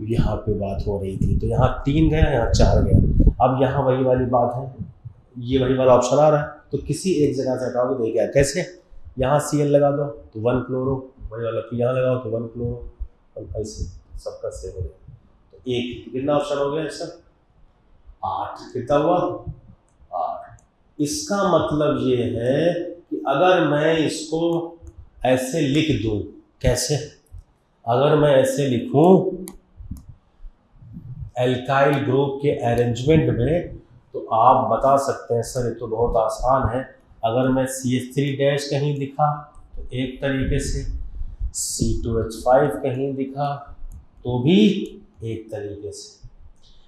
यहाँ पे बात हो रही थी, तो यहाँ 3 गया, यहाँ 4 गया। अब यहाँ वही वाली बात है, ये वही वाला ऑप्शन आ रहा है, तो किसी एक जगह से हटाओगे तो ये क्या, कैसे, यहाँ Cl लगा दो तो 1 क्लोरो, वही वाला, फिर यहाँ लगाओ तो 1 क्लोरो, और ऐसे सबका सेम हो जाएगा। तो एक कितना ऑप्शन हो गया इसका, 8। कितना हुआ, 8। इसका मतलब ये है कि अगर मैं इसको ऐसे लिख दूं, कैसे, अगर मैं ऐसे लिखूं एल्काइल ग्रुप के अरेंजमेंट में, तो आप बता सकते हैं सर ये तो बहुत आसान है। अगर मैं CH3- कहीं दिखा तो एक तरीके से, C2H5 कहीं दिखा तो भी एक तरीके से,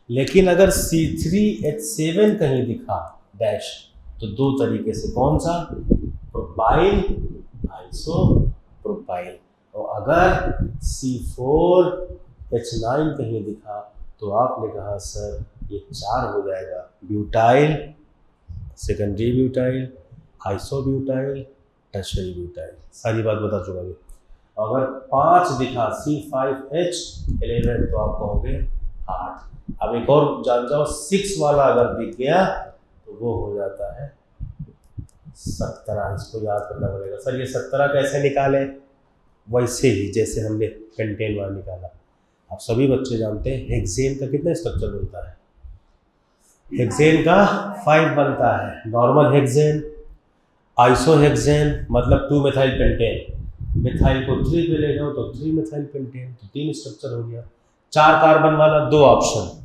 लेकिन अगर C3H7 कहीं दिखा डैश तो 2 तरीके से। कौन सा, प्रोपाइल, आइसो प्रोपाइल। और अगर C4H9 कहीं दिखा तो आपने कहा सर ये 4 हो जाएगा, butyl, secondary butyl, iso butyl, tertiary butyl. सारी बात बता चुका हूँ। अगर 5 दिखा C5H11 तो आप कहोगे 8। अब एक और जान जाओ, 6 वाला अगर दिख गया तो वो हो जाता है 17। इसको याद करना पड़ेगा। सर ये 17 कैसे निकाले, वैसे ही जैसे हमने पेंटेन वाला निकाला। आप सभी बच्चे जानते हैं हेक्सेन का कितना स्ट्रक्चर बनता है, हेक्सेन का 5 बनता है, नॉर्मल हेक्सेन, आइसो हेक्सेन मतलब 2 मिथाइल पेंटेन, मिथाइल को 3 पे ले जाओ तो 3 मिथाइल पेंटेन, तो 3 स्ट्रक्चर हो गया। 4 कार्बन वाला 2 ऑप्शन,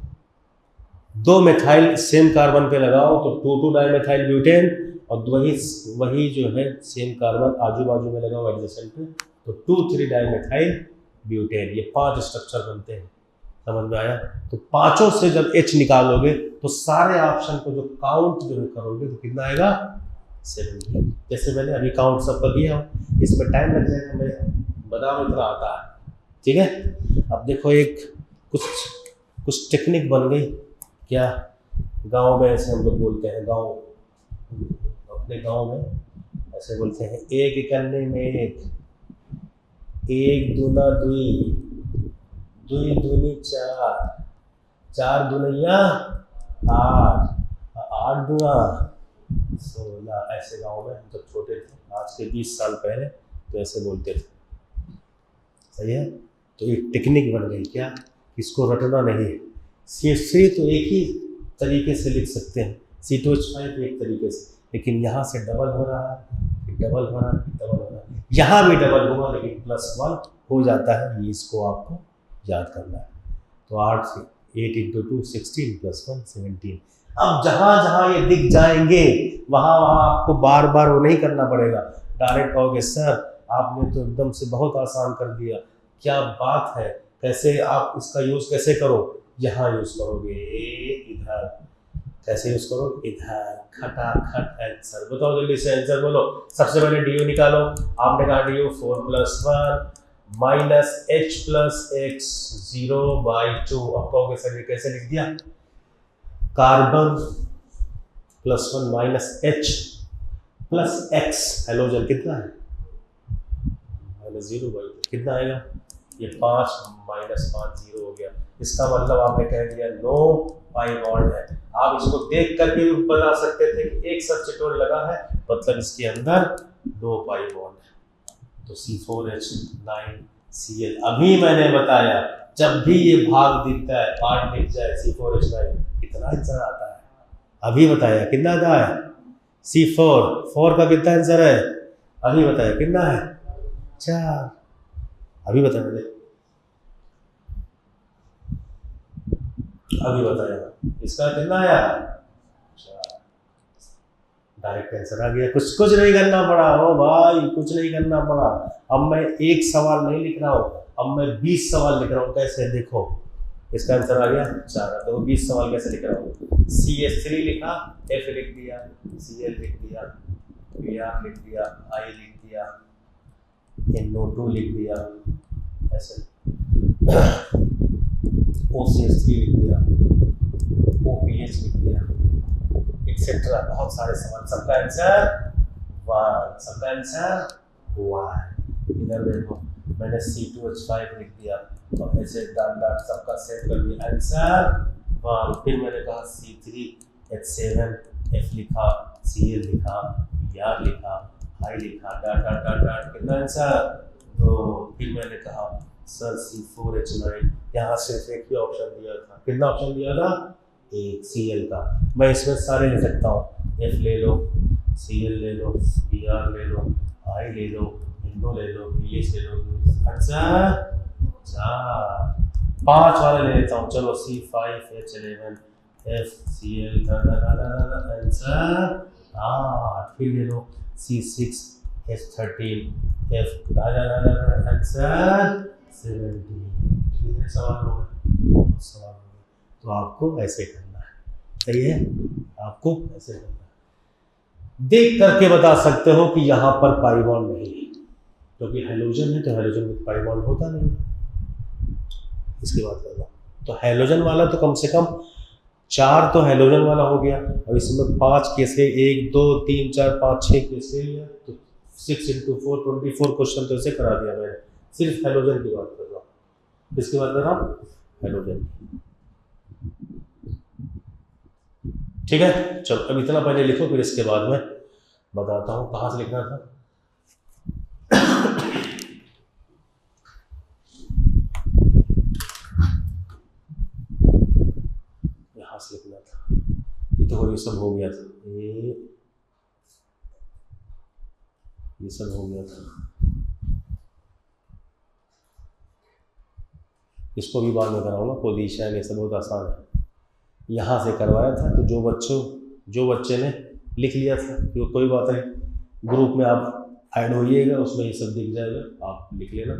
2 मिथाइल सेम कार्बन पे लगाओ तो 2 डाइमिथाइल ब्यूटेन, और वही जो है सेम कार्बन आजू बाजू में लगाओ एडजेसेंट पे तो 2 डाइमिथाइल ब्यूटेन। ये 5 स्ट्रक्चर बनते हैं, समझ में आया। तो 5 से जब H निकालोगे तो सारे ऑप्शन को जो काउंट जो है करोगे तो कितना आएगा, 7। जैसे मैंने अभी काउंट सबका दिया, इसमें टाइम लग जाएगा, मैं बता रहा हूँ इतना आता है, ठीक है। अब देखो एक कुछ कुछ टेक्निक बन गई क्या? गांव में ऐसे हम लोग बोलते हैं, गांव, अपने गांव में ऐसे बोलते हैं, एक इकन्ने में एक दूना दुई, दुई दूनी चार, चार दुनैया आठ, आठ दूना 16। ऐसे गांव में हम जब छोटे थे, आज के 20 साल पहले, तो ऐसे बोलते थे। सही है। तो एक टेक्निक बन गई क्या, इसको रटना नहीं है। सी तो एक ही तरीके से लिख सकते हैं, C2H5 एक तरीके से, लेकिन यहाँ से डबल हो रहा है, डबल हो रहा है, डबल हो रहा है, यहाँ भी डबल हुआ लेकिन +1 हो जाता है। ये इसको आपको याद करना है। तो 8 से 8 × 2 16 +1 17। अब जहाँ जहाँ ये दिख जाएंगे वहाँ वहाँ आपको बार बार वो नहीं करना पड़ेगा। डायरेक्ट कहोगे सर आपने तो एकदम से बहुत आसान कर दिया, क्या बात है, कैसे आप इसका यूज़ कैसे करो? यहाँ यूज़ करोगे इधर। कैसे यूज़ करो? इधर। खटाखट आंसर बताओ, जल्दी से आंसर बोलो। सबसे पहले डी यू निकालो। आपने कहा डी यू 4 + 1 - h + x 0/2। अब कहोगे सर ये कैसे लिख दिया? कार्बन +1 - h + x, हेलोजन कितना है? -0/2 कितना आएगा? ये 5 - 5 0 हो गया। इसका मतलब आपने कह दिया नो पाई बॉन्ड है। आप इसको देख करके भी बता सकते थे कि एक सब्स्टिट्यूट लगा है, मतलब इसके अंदर नो पाई बॉन्ड है। तो C4H9Cl। अभी मैंने बताया जब भी ये भाग दिखता है, पार्ट दिख जाए C4H9, कितना आंसर आता है? अभी बताया कितना आता है? C4 का कितना आंसर है? अभी बताया कितना है? 4। अभी बताया, अभी बताया इसका कितना आया? 4। डायरेक्ट आंसर आ गया, कुछ नहीं करना पड़ा। ओ भाई कुछ नहीं करना पड़ा। अब मैं एक सवाल नहीं लिख रहा हूँ, अब मैं 20 सवाल लिख रहा हूँ। कैसे? देखो इसका आंसर आ गया 4। तो 20 सवाल कैसे लिख रहा हूँ? CH3 लिखा, F लिख दिया, Cl लिख दिया, Br लिख दिया, I लिख दिया, NO2 लिख दिया, ऐसे OCH3 लिख दिया, OPH लिख दिया, एक्सेट्रा। बहुत सारे सवाल, सबका आंसर 1, सबका आंसर 1। इधर देखो मैंने C2H5 लिख दिया और ऐसे डाट डाट सबका सेट कर दिया, आंसर 1। फिर मैंने कहा C3H7 F लिखा, Cl लिखा, Br लिखा, I लिखा, डाट डाट डाट डाट, कितना आंसर? 2। फिर मैंने कहा सर C4H9, यहाँ सिर्फ एक ही ऑप्शन दिया था, कितना ऑप्शन दिया था? एक, Cl का। मैं इसमें सारे ले सकता हूँ, F ले लो, Cl ले लो, Br ले लो, I ले लो, NO ले लो, BH ले लो, आंसर 4। 5 वाले ले लेता हूँ, चलो C5H11 FCl, आंसर 8। फिर ले लो C6H13 F, आंसर 17। कितने सवाल हो गए? सवाल हो गए। तो आपको ऐसे करना है, सही है? आपको ऐसे करना है। देख करके बता सकते हो कि यहाँ पर पाई बॉन्ड नहीं है, क्योंकि हैलोजन है तो हैलोजन में पाई बॉन्ड होता नहीं है। इसकी बात कर रहा हूँ। तो हैलोजन वाला तो कम से कम 4 तो हैलोजन वाला हो गया, और इसमें 5 केस है, 1 2 3 4 5 6 केस है, तो 6 × 4 24 क्वेश्चन तो ऐसे करा दिया मैंने। सिर्फ हैलोजन की बात कर रहा हूँ। किसकी बात कर रहा हूँ? हैलोजन। ठीक है, चलो अब इतना पहले लिखो, फिर इसके बाद में बताता हूँ कहाँ से लिखना था। यहाँ से लिखना था, ये तो ये सब हो गया था, ये सब हो गया था। इसको भी बाद में कराऊंगा, पोजीशन ये सब बहुत आसान है। यहाँ से करवाया था, तो जो बच्चे ने लिख लिया था, तो कोई बात नहीं, ग्रुप में आप ऐड होइएगा, उसमें ये सब दिख जाएगा, आप लिख लेना।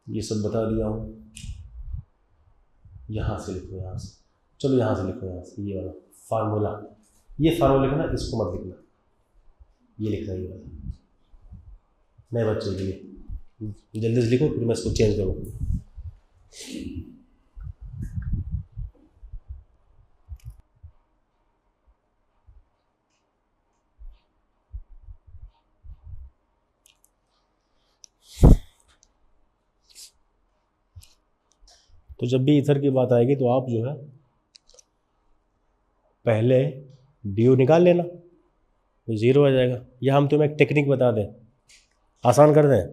ये सब बता दिया हूँ। यहाँ से लिखो, यहाँ से, चलो यहाँ से लिखो, यहाँ से ये वाला फार्मूला, ये फार्मूला लिखना, इसको मत लिखना, ये लिखना ये वाला, नए बच्चे के लिए। जल्दी से लिखो, फिर मैं इसको चेंज करूँ। तो जब भी ईथर की बात आएगी तो आप जो है पहले डी निकाल लेना, तो 0 आ जाएगा। या हम तुम्हें एक टेक्निक बता दें, आसान कर दें।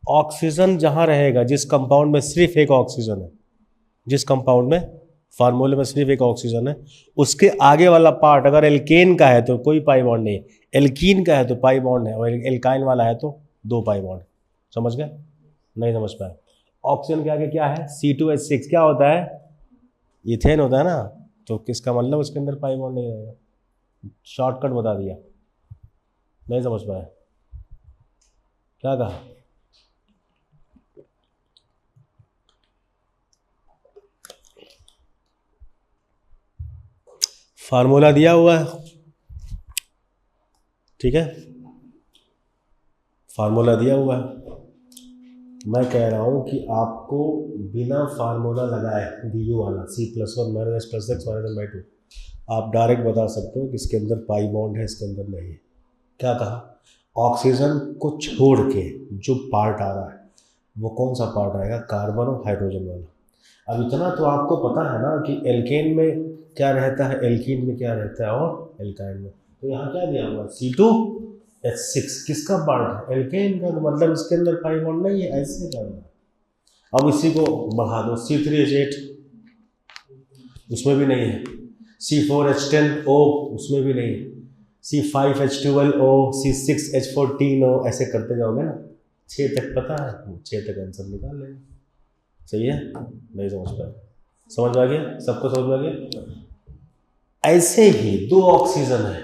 ऑक्सीजन जहाँ रहेगा, जिस कंपाउंड में सिर्फ एक ऑक्सीजन है, जिस कंपाउंड में फार्मूले में सिर्फ एक ऑक्सीजन है, उसके आगे वाला पार्ट अगर एल्केन का है तो कोई पाई बॉन्ड नहीं है, एल्कीन का है तो पाई बॉन्ड है, और एल्काइन वाला है तो 2 पाई बॉन्ड। समझ गए? नहीं समझ पाए? ऑक्सीजन के आगे क्या है? C2H6 क्या होता है? इथेन होता है ना। तो किसका मतलब उसके अंदर पाई बॉन्ड नहीं रहेगा। शॉर्टकट बता दिया। नहीं समझ पाए? क्या कहा? फार्मूला दिया हुआ है, ठीक है, फार्मूला दिया हुआ है। मैं कह रहा हूं कि आपको बिना फार्मूला लगाए du वाला C+1 - S+X -2 आप डायरेक्ट बता सकते हो कि इसके अंदर पाई बॉन्ड है, इसके अंदर नहीं है। क्या कहा? ऑक्सीजन को छोड़ के जो पार्ट आ रहा है वो कौन सा पार्ट आएगा? कार्बन और हाइड्रोजन वाला। अब इतना तो आपको पता है ना कि एल्केन में क्या रहता है, एल्कीन में क्या रहता है और एल्काइन में। तो यहाँ क्या दिया हुआ है? C2H6 किसका पार्ट है? एल्केन का। तो मतलब इसके अंदर पाई बॉन्ड नहीं है, ऐसे करना। अब इसी को बढ़ा दो, C3H8 उसमें भी नहीं है, C4H10O उसमें भी नहीं है, C5H12O, C6H14O, ऐसे करते जाओगे ना, 6 तक पता है, 6 तक आंसर निकाल लेंगे। सही है? नहीं समझ पाए? समझ आ गया? सबको समझ आ गया? ऐसे ही 2 ऑक्सीजन है।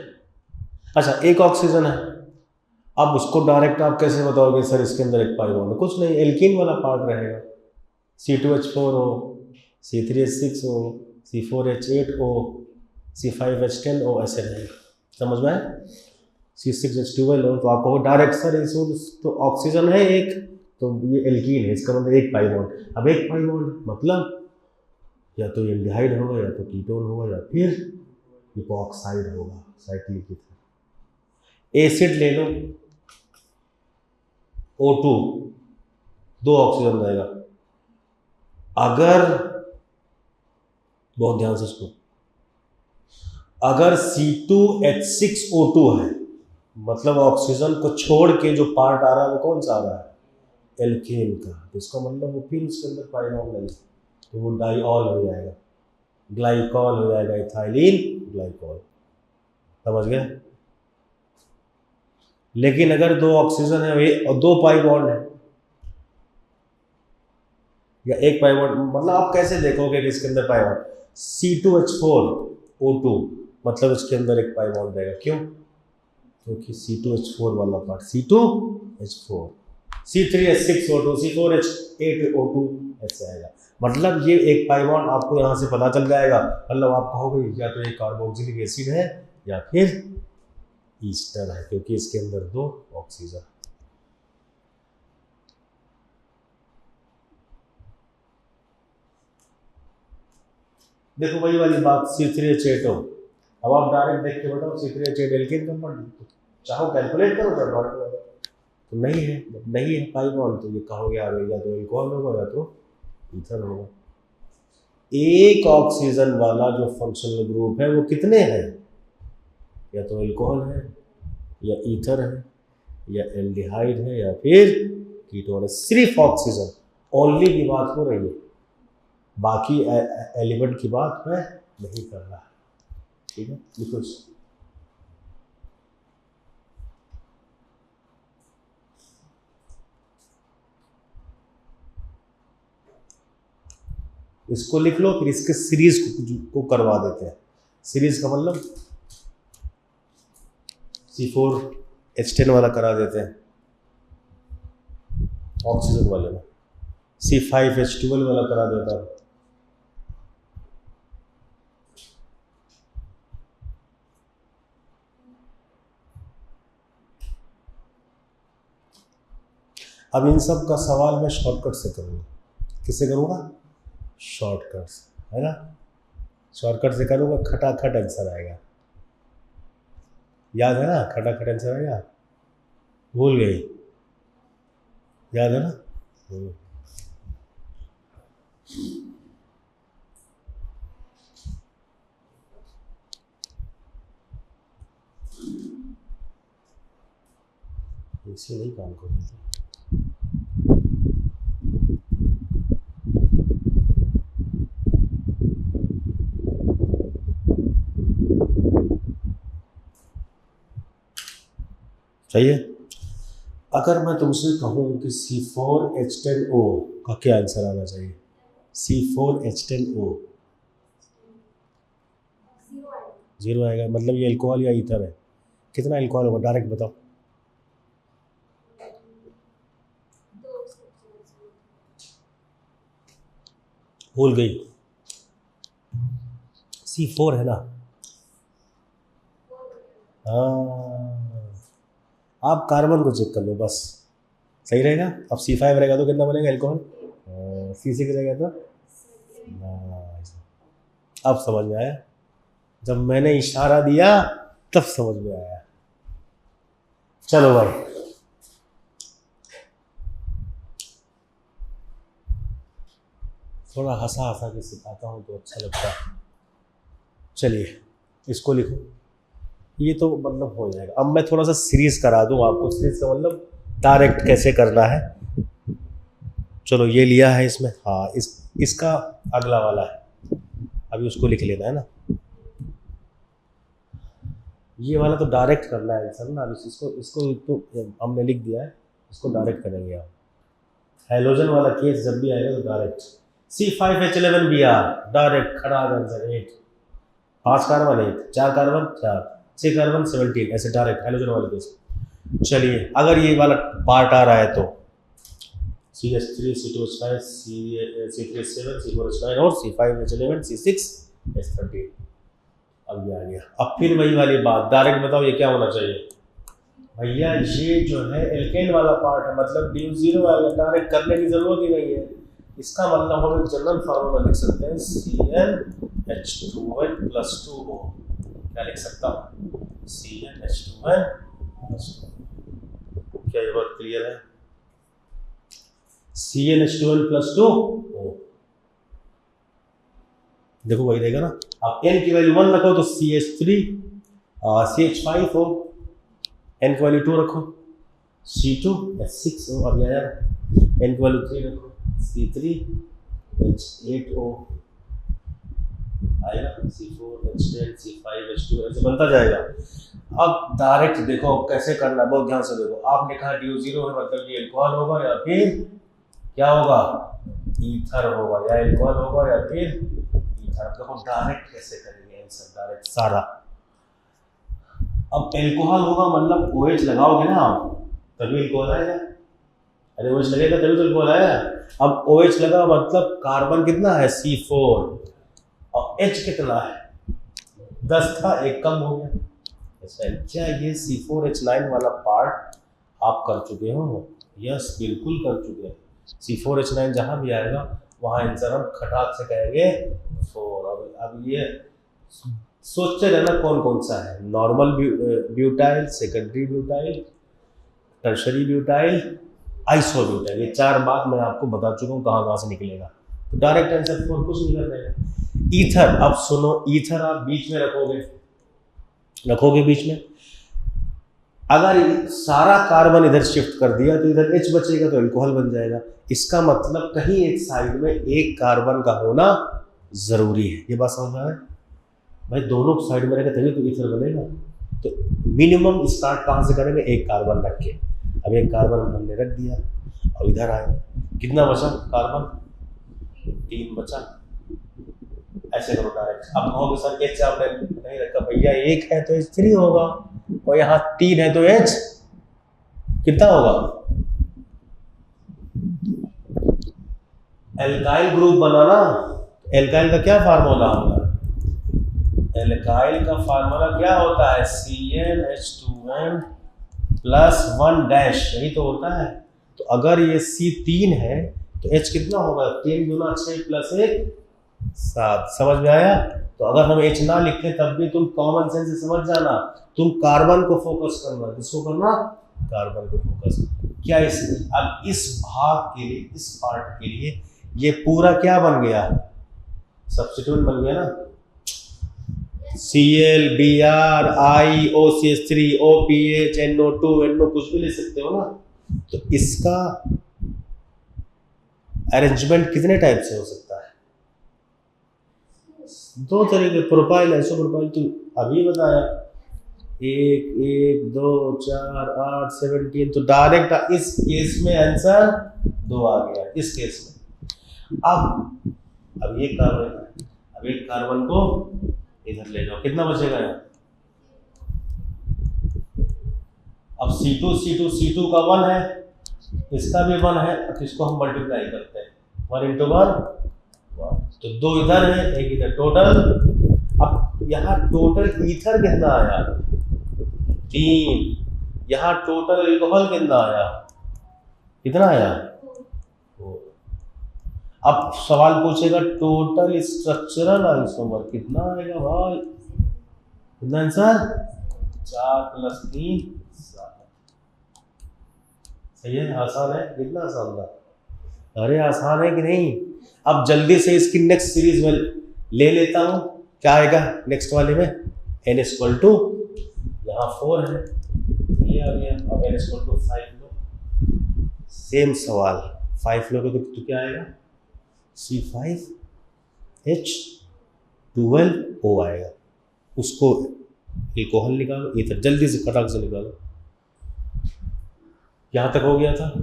अच्छा, एक ऑक्सीजन है, अब उसको डायरेक्ट आप कैसे बताओगे सर इसके अंदर एक पाई बॉन्ड है? कुछ नहीं, एल्कीन वाला पार्ट रहेगा, C2H4O, C3H6O, C4H8O, C5H10O, ऐसे रहेगा। समझ में आए? C6H12O, तो आपको डायरेक्ट सर इसको तो ऑक्सीजन है एक, तो ये एल्कीन है, इसका मतलब एक पाई बॉन्ड। अब एक पाई बॉन्ड मतलब या तो एल्डिहाइड होगा, या तो कीटोन होगा, या फिर इपॉक्साइड होगा, साइक्लिक एसिड। एसिड ले लो, O2, 2 ऑक्सीजन रहेगा। अगर, बहुत ध्यान से सुनो, अगर C2H6O2 है, मतलब ऑक्सीजन को छोड़ के जो पार्ट आ रहा है वो कौन सा आ रहा है? एल्केन का। तो इसका मतलब वो फिर उसके अंदर पाई बॉन्ड नहीं, तो वो डाइऑल हो जाएगा, ग्लाइकॉल हो जाएगा, इथाइलिन ग्लाइकॉल। समझ गए? लेकिन अगर 2 ऑक्सीजन है और 2 पाई बॉन्ड है या एक पाई बॉन्ड, मतलब आप कैसे देखोगे कि इसके अंदर पाई बॉन्ड? C2H4O2 मतलब इसके अंदर एक पाई बॉन्ड रहेगा। क्यों? क्योंकि C2H4 वाला पार्ट C2H4, C3H6O2, C4H8O2 ऐसे आएगा। मतलब ये एक पाई बॉन्ड आपको यहाँ से पता चल जाएगा। मतलब आप कहोगे या तो ये कार्बोक्सिलिक एसिड है या फिर ईस्टर है, क्योंकि इसके अंदर 2 ऑक्सीजन। देखो वही वाली बात, C3H8O। अब आप डायरेक्ट देख के बताओ C3H8 एल्केन कंपाउंड, चाहो कैलकुलेट करो, चाहे डॉट करो। तो नहीं है, नहीं है पाई बॉन्ड, तो ये कहोगे यार या तो एल्कोहल होगा या तो ईथर होगा। एक ऑक्सीजन वाला जो फंक्शनल ग्रुप है वो कितने हैं? या तो एल्कोहल है, या ईथर है, या एल्डिहाइड है, या फिर कीटोन है। सिर्फ ऑक्सीजन ओनली की बात हो रही है, बाकी एलिमेंट की बात मैं नहीं कर रहा। ठीक है, लिखो इसको लिख लो, फिर इसके सीरीज को करवा देते हैं। सीरीज का मतलब C4H10 वाला करा देते हैं ऑक्सीजन वाले में, C5H12 वाला करा देता है। अब इन सब का सवाल मैं शॉर्टकट से करूँगा। किससे करूँगा? शॉर्टकट से, है ना। शॉर्टकट से करूँगा, खटाखट आंसर आएगा। याद है ना? खटाखट आंसर आएगा। भूल गई? याद है ना? इसी नहीं काम कर रही थी। सही है। अगर मैं तुमसे कहूँ कि C4H10O का क्या आंसर आना चाहिए? C4H10O 0 आएगा, मतलब ये अल्कोहल या ईथर है। कितना अल्कोहल होगा डायरेक्ट बताओ। भूल गई, C4 है ना। हाँ, आप कार्बन को चेक कर लो बस, सही रहेगा। अब C5 रहेगा तो कितना बनेगा अल्कोहल, C6 रहेगा तो अब समझ में आया। जब मैंने इशारा दिया तब समझ में आया। चलो भाई, थोड़ा हंसा हंसा के सिखाता हूँ तो अच्छा लगता है। चलिए इसको लिखो, ये तो मतलब हो जाएगा। अब मैं थोड़ा सा सीरीज करा दूँ आपको। सीरीज का मतलब डायरेक्ट कैसे करना है। चलो ये लिया है इसमें, हाँ इसका अगला वाला है, अभी उसको लिख लेना है ना। ये वाला तो डायरेक्ट करना है आंसर ना। इसको तो हमने लिख दिया है, इसको डायरेक्ट करेंगे आप। हेलोजन वाला केस जब भी आएगा तो डायरेक्ट। C5H11Br डायरेक्ट खड़ा आंसर 8, 5 कार्बन 8, 4 कार्बन 4, 6 कार्बन 17, ऐसे डायरेक्ट हेलोजन वाले केस। चलिए अगर ये वाला पार्ट आ रहा है तो CH3, C2H5, C3H7, C4H9 और C5H11, C6H13। अब ये आ गया। अब फिर वही वाली बात, डायरेक्ट बताओ ये क्या होना चाहिए भैया। ये जो है एल्केन वाला पार्ट है, मतलब DU0 आएगा, डायरेक्ट करने की जरूरत ही नहीं है। इसका मतलब हम एक जनरल फार्मूला लिख सकते हैं, CnH2n + 2O। क्या लिख सकता हूँ, CnH2n + 2। क्या ये बात क्लियर है? CnH2n + 2O, देखो वही रहेगा ना। अब n की वैल्यू 1 रखो तो CH3 CH5 हो, n की वैल्यू 2 रखो C2H6 हो। अब यार n की वैल्यू 3 रखो C3H8O आएगा, C4H10, C5H2 ऐसे बनता जाएगा। अब डायरेक्ट देखो कैसे करना है, बहुत ध्यान से देखो। आपने कहा DU0 है, मतलब ये अल्कोहल होगा या फिर क्या होगा, ईथर होगा, या अल्कोहल होगा या फिर ईथर। देखो डायरेक्ट कैसे करेंगे आंसर, डायरेक्ट सारा। अब अल्कोहल होगा मतलब OH लगाओगे ना आप, तभी अल्कोहल आएगा। अरे OH लगेगा तभी तो अल्कोहल आएगा। अब OH लगा मतलब कार्बन कितना है C4 और H कितना है 10 था, एक कम हो गया। अच्छा, क्या ये C4H9 वाला पार्ट आप कर चुके हो? यस बिल्कुल कर चुके हैं। C4H9 जहाँ भी आएगा वहाँ आंसर हम खटाक से कहेंगे 4। अब ये सोचते रहना कौन कौन सा है, normal butyl, secondary butyl, tertiary butyl, isobutyl. ये 4 बात मैं आपको बता चुका हूँ कहाँ कहाँ से निकलेगा। तो डायरेक्ट आंसर 4 कुछ नहीं कर रहे। ईथर, अब सुनो, ईथर आप बीच में रखोगे बीच में। अगर सारा कार्बन इधर शिफ्ट कर दिया तो इधर H बचेगा तो अल्कोहल बन जाएगा। इसका मतलब कहीं एक साइड में एक कार्बन का होना जरूरी है। ये बात समझ में आए भाई, दोनों साइड में रहेगा तभी तो ईथर बनेगा। तो मिनिमम स्टार्ट कहाँ से करेंगे, एक कार्बन रख के। अब एक कार्बन हमने रख दिया और इधर आए, कितना बचा कार्बन, 3 बचा। ऐसे करो डायरेक्ट। अब कहोगे सर H आपने नहीं रखा, भैया 1 है तो H3 होगा और यहाँ 3 है तो H कितना होगा, एल्काइल ग्रुप बनाना। एल्काइल का क्या फार्मूला होगा, एल्काइल का फार्मूला क्या होता है, CnH2n + 1 यही तो होता है। तो अगर ये C3 है तो H कितना होगा, 3 × 6 + 1 7। समझ में आया? तो अगर हम H ना लिखें तब भी तुम कॉमन सेंस से समझ जाना, तुम कार्बन को फोकस करना। किसको करना, कार्बन को फोकस। क्या अब इस भाग के लिए, इस पार्ट के लिए ये पूरा क्या बन गया, सब्स्टिट्यूट बन गया ना। Cl, Br, I, OCH3, OPH, NO2, NO कुछ भी ले सकते हो ना। तो इसका अरेंजमेंट कितने टाइप से हो सकता है? दो तरीके, प्रोपाइल, आइसोप्रोपाइल। तो अभी बताया 1, 1, 2, 4, 8, 17। तो डायरेक्ट इस केस में आंसर 2 आ गया इस केस में। अब ये कार्बन है, अब एक कार्बन को इधर ले जाओ, कितना बचेगा यहाँ? अब C2 का 1 है, इसका भी 1 है, तो इसको हम मल्टीप्लाई करते हैं 1 × 1 तो 2 इधर है, 1 इधर, टोटल। अब यहाँ टोटल ईथर कितना आया? 3। यहाँ टोटल एल्कोहल कितना आया? कितना आया? 4। अब सवाल पूछेगा टोटल स्ट्रक्चरल आइसोमर कितना आएगा भाई? कितना आंसर? 4 + 3 7। सही है, आसान है, कितना आसान था? अरे आसान है कि नहीं? अब जल्दी से इसकी नेक्स्ट सीरीज में ले लेता हूं, क्या आएगा नेक्स्ट वाले में? n = यहाँ 4 है, ये आ गया। अब n = 5 लो, सेम सवाल 5 लोगे तो क्या आएगा? C5H12O आएगा। उसको एल्कोहल निकालो, ईथर जल्दी से फटाक से निकालो। यहाँ तक हो गया था,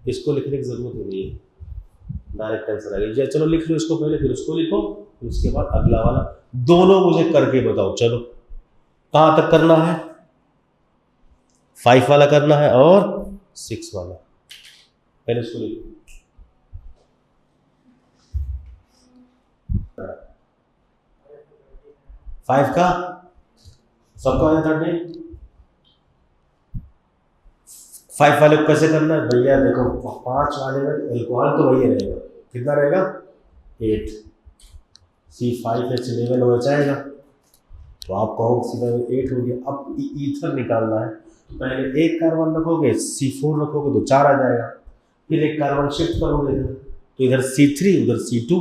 इसको लिखने की जरूरत नहीं है, डायरेक्ट आंसर आ गया। चलो लिख लो इसको पहले, फिर उसको लिखो, फिर उसके बाद अगला वाला। दोनों मुझे करके बताओ। चलो कहाँ तक करना है? 5 वाला करना है और 6 वाला। पहले इसको लिखो। 5 का सबका है 30। 5 वाले को कैसे करना है भैया? देखो 5 वाले में एल्कोहल तो वही रहेगा, कितना रहेगा? 8। C5H11 हो जाएगा, तो आप कहोगे सीधा 8 हो गया। अब ईथर निकालना है, तो पहले एक कार्बन रखोगे, C4 रखोगे तो 4 आ जाएगा। फिर एक कार्बन शिफ्ट करोगे तो इधर C3 उधर C2,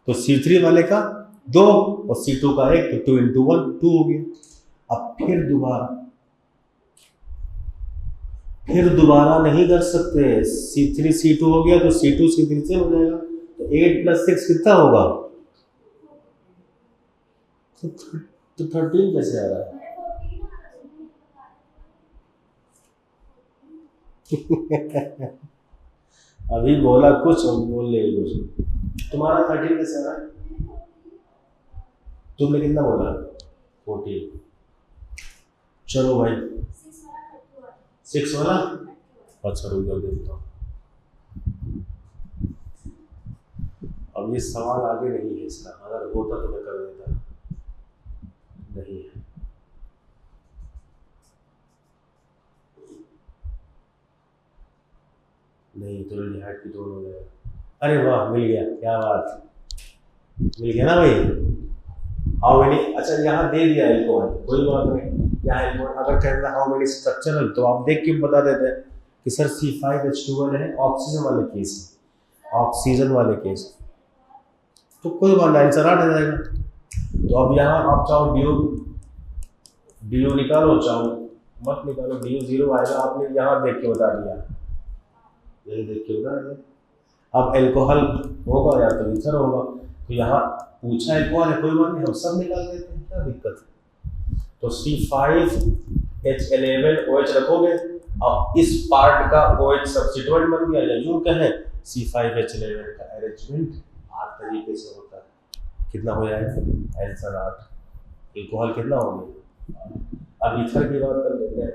तो C3 वाले का 2 और C2 का 1, तो 2 × 1 2 हो गया। अब फिर दोबारा नहीं कर सकते। C3 C2 हो गया तो C2 C3 से हो जाएगा, तो 8 + 6 कितना होगा? तो 13 कैसे आ रहा है? अभी बोला कुछ और बोल रहे कुछ। तुम्हारा 13 कैसे आ रहा है? तुमने कितना बोला? 14। चलो भाई 6 वाला। अच्छा रुक जाओ देखता हूँ। अब ये सवाल आगे नहीं है इसका, अगर होता तो मैं कर देता, नहीं है। नहीं तो लिहाज की दोनों हो जाएगा। अरे वाह, मिल गया, क्या बात, मिल गया ना भाई। हाउ मेनी, अच्छा यहाँ दे दिया एल्कोहल, कोई बात नहीं। यहाँ एल्कोहल अगर कहना हाउ मेनी स्ट्रक्चरल, तो आप देख के बता देते हैं कि सर C5H12 है, ऑक्सीजन वाले केस, ऑक्सीजन वाले केस, तो कोई बात नहीं, आंसर 8 आ जाएगा। तो अब यहाँ आप चाहो डी निकालो, चाहो मत निकालो, डी 0 आएगा। आपने यहाँ देख के बता दिया, यही देख के बता दिया। अब एल्कोहल होगा या तो ईथर होगा, तो यहाँ पूछा एल्कोहल है, कोई बात नहीं, हम सब निकाल देते हैं, क्या दिक्कत है। तो C5H11 OH रखोगे, अब इस पार्ट का OH सब्स्टिट्यूएंट बन गया, या यूं कहें C5H11 का अरेंजमेंट 8 तरीके से होता है। कितना हो जाएगा? आंसर 8। एल्कोहल कितना हो गया? अब ईथर की बात कर लेते हैं।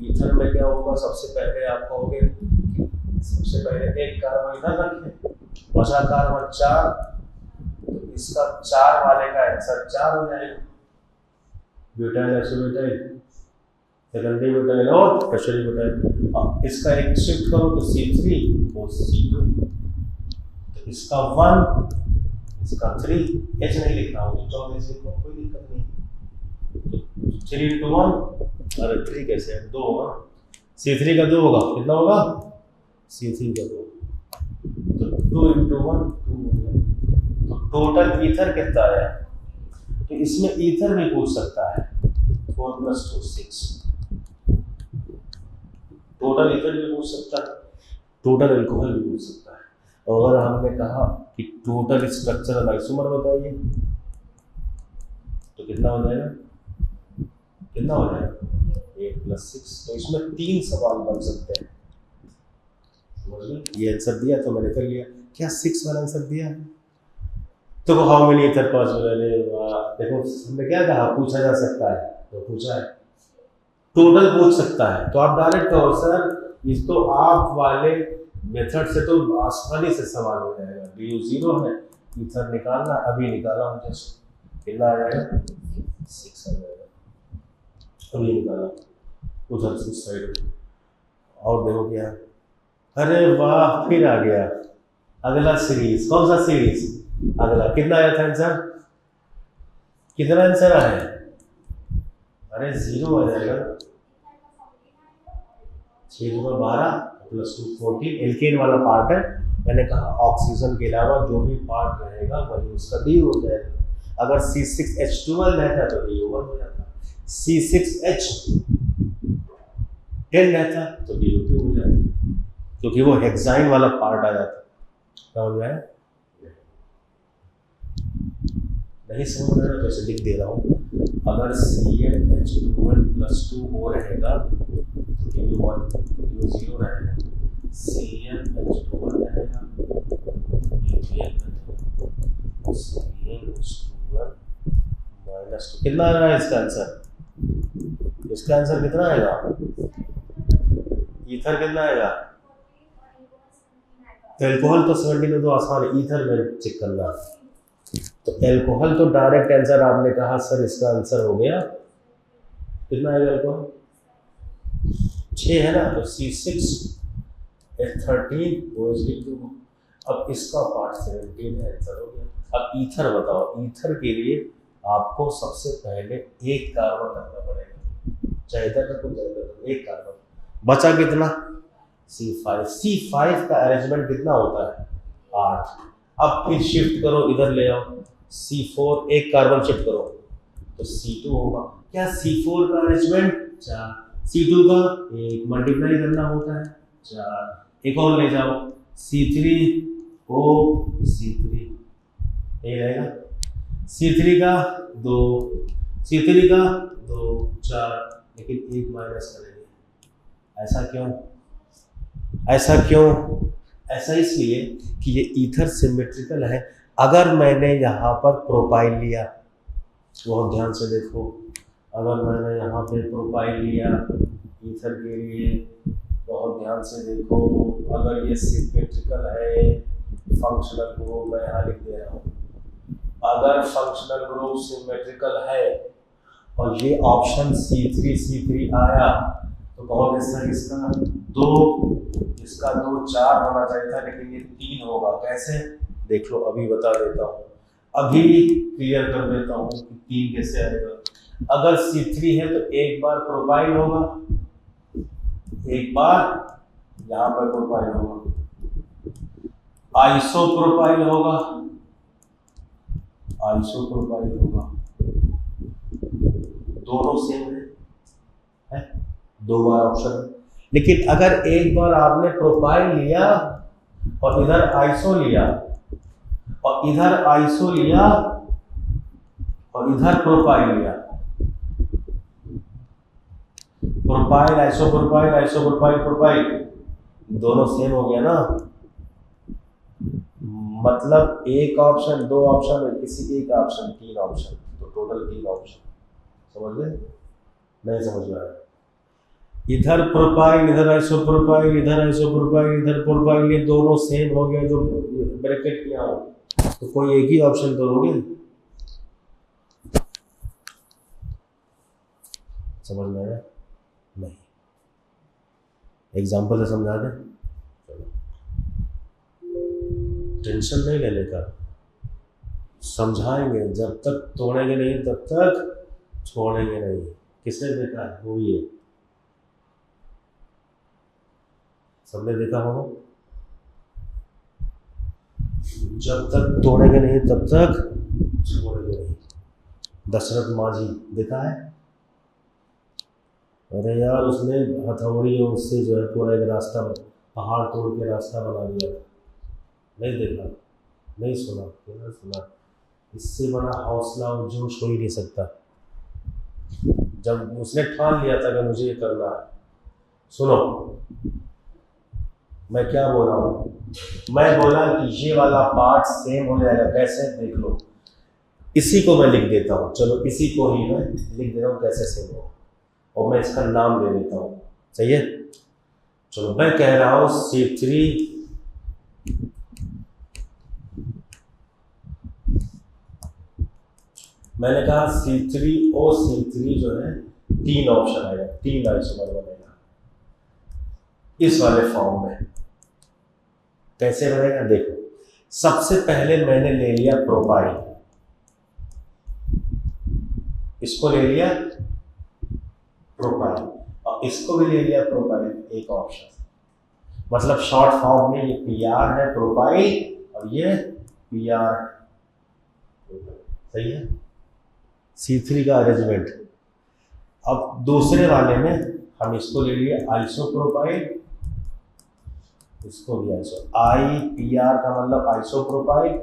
ईथर में क्या होगा? सबसे पहले आप कहोगे, सबसे पहले एक कार्बन इधर रखें, बचा कार्बन 4, तो इसका 4 वाले का आंसर 4 हो जाएगा। ब्यूटाइल आइसोब्यूटाइल, सेकेंडरी ब्यूटाइल और टर्शियरी ब्यूटाइल। अब इसका एक शिफ्ट करो तो C3 और C2, तो इसका 1, इसका 3, H नहीं लिखना हो तो 14 लिखो, कोई दिक्कत नहीं। तो 3 × 1, अरे 3 कैसे है? 2 होगा, C3 का 2 होगा, कितना होगा? C3 का 2, तो 2 × 1 2 हो गया, तो टोटल ईथर कितना आया, तो इसमें ईथर भी पूछ सकता है 4 + 2 6, टोटल ईथर भी पूछ सकता है, टोटल अल्कोहल भी पूछ सकता है। और अगर हमने कहा कि टोटल स्ट्रक्चरल आइसोमर बताइए तो कितना हो जाएगा, कितना हो जाएगा 8 + 6। तो इसमें 3 सवाल बन सकते हैं, समझ लो। ये आंसर दिया तो मैंने कर लिया, क्या 6 वाला आंसर दिया है। तो हाउ मेनी ईथर पॉसिबल है, देखो हमने क्या कहा पूछा जा सकता है, तो पूछा है, टोटल पूछ सकता है तो आप डायरेक्ट कहो सर इस तो आप वाले मेथड से तो आसानी से सवाल हो जाएगा, डी 0 है, ईथर निकालना, अभी निकाला हूँ जस्ट, कितना आ जाएगा 6 आ जाएगा, अभी निकाला उधर से साइड। और देखो क्या, अरे वाह फिर आ गया अगला सीरीज, कौन सा सीरीज, अगला कितना आया था आंसर, कितना आंसर आया, अरे 0 आ जाएगा, 6 × 12 + 2 14, एल्केन वाला पार्ट है, मैंने कहा ऑक्सीजन के अलावा जो भी पार्ट रहेगा वही उसका डी हो जाएगा। अगर C6H12 रहता तो DO1 हो जाता, C6H 10 रहता तो DO2 हो जाता, क्योंकि वो हेक्साइन वाला पार्ट आ जाता। समझ में आया, नहीं समझ में आया तो ऐसे लिख दे रहा हूँ, अगर CnH2n + 2 हो रहेगा तो DO1 DO0 रहेगा, CnH2n रहेगा DO1 रहेगा, CnH2n -2 कितना आएगा इसका आंसर, इसका आंसर कितना आएगा, ईथर कितना आएगा, तो एल्कोहल तो 17 में तो आसान है, ईथर में चेक करना, तो एल्कोहल तो डायरेक्ट आंसर आपने कहा सर इसका आंसर हो गया, कितना आएगा एल्कोहल 6 है ना, तो C6H13 OH2। अब इसका पार्ट 17 है, आंसर हो गया। अब ईथर बताओ, ईथर के लिए आपको सबसे पहले एक कार्बन रखना पड़ेगा, चाहे इधर रखो चाहे इधर रखो, एक कार्बन बचा कितना C5, C5 का अरेंजमेंट कितना होता है 8। अब फिर शिफ्ट करो, इधर ले आओ C4, एक कार्बन शिफ्ट करो तो C2 होगा, क्या C4 का अरेंजमेंट 4, C2 का एक मल्टीप्लाई करना होता है 4, एक और ले जाओ C3O C3 ये रहेगा, C3 का 2, C3 का 2 4, लेकिन एक माइनस करेंगे, ऐसा क्यों, ऐसा क्यों, ऐसा इसलिए कि ये ईथर सिमेट्रिकल है। अगर मैंने यहाँ पर प्रोपाइल लिया, बहुत ध्यान से देखो, अगर मैंने यहाँ पे प्रोपाइल लिया ईथर के लिए, बहुत ध्यान से देखो, अगर ये सिमेट्रिकल है, फंक्शनल ग्रुप मैं यहाँ लिख दे रहा हूँ, अगर फंक्शनल ग्रुप सिमेट्रिकल है और ये ऑप्शन C3 आया तो कहोगे सर इसका 2, इसका 2 4 होना चाहिए था, लेकिन ये 3 होगा, कैसे देख लो, अभी बता देता हूँ, अभी क्लियर कर देता हूँ कि 3 कैसे आएगा। अगर C3 है तो एक बार प्रोपाइल होगा, एक बार यहाँ पर प्रोपाइल होगा, आइसोप्रोपाइल होगा, आइसोप्रोपाइल होगा, दोनों सेम है 2 बार ऑप्शन। लेकिन अगर एक बार आपने प्रोपाइल लिया और इधर आइसो लिया और इधर आइसो लिया और इधर प्रोपाइल लिया, प्रोपाइल आइसोप्रोपाइल आइसोप्रोपाइल प्रोपाइल दोनों सेम हो गया ना, मतलब एक ऑप्शन 2 ऑप्शन है, किसी एक ऑप्शन 3 ऑप्शन, तो टोटल 3 ऑप्शन, समझ गए, नहीं समझ में आया, इधर प्रोपाइल इधर आइसोप्रोपाइल इधर आइसोप्रोपाइल इधर प्रोपाइल, ये दोनों सेम हो गया, जो ब्रैकेट किया हो तो कोई एक ही ऑप्शन तो लोगे, समझ में आया, नहीं, एग्जांपल से समझा दें, टेंशन नहीं लेने का, समझाएंगे, जब तक तोड़ेंगे नहीं तब तक छोड़ेंगे नहीं। किसने देखा है, वो ही है, सबने देखा होगा, जब तक तोड़ेंगे नहीं तब तक छोड़ेंगे नहीं। दशरथ माझी देखा है? अरे यार उसने हथौड़ी और उससे जो है पूरा एक रास्ता, पहाड़ तोड़ के रास्ता बना दिया था। नहीं देखा, नहीं सुना, नहीं सुना। इससे बड़ा हौसला और जोश हो ही नहीं सकता। जब उसने ठान लिया था कि मुझे ये करना है। सुनो मैं क्या बोल रहा हूँ, मैं बोला कि ये वाला पार्ट सेम हो जाएगा। कैसे? देख लो, इसी को मैं लिख देता हूँ। चलो इसी को ही मैं लिख दे रहा हूँ कैसे सेम हो, और मैं इसका नाम दे देता हूँ। सही है? चलो मैं कह रहा हूँ C3, मैंने कहा C3O3 जो है 3 ऑप्शन आएगा, 3 आइसोमर बनेगा इस वाले फॉर्म में। कैसे बनेगा देखो, सबसे पहले मैंने ले लिया प्रोपाइल, इसको ले लिया प्रोपाइल और इसको भी ले लिया प्रोपाइल, एक ऑप्शन। मतलब शॉर्ट फॉर्म में ये PR है प्रोपाइल और ये PR है। सही है? C3 का अरेंजमेंट। अब दूसरे वाले में हम इसको ले लिए आइसोप्रोपाइल, इसको भी आइसो, IPR का मतलब आइसोप्रोपाइल,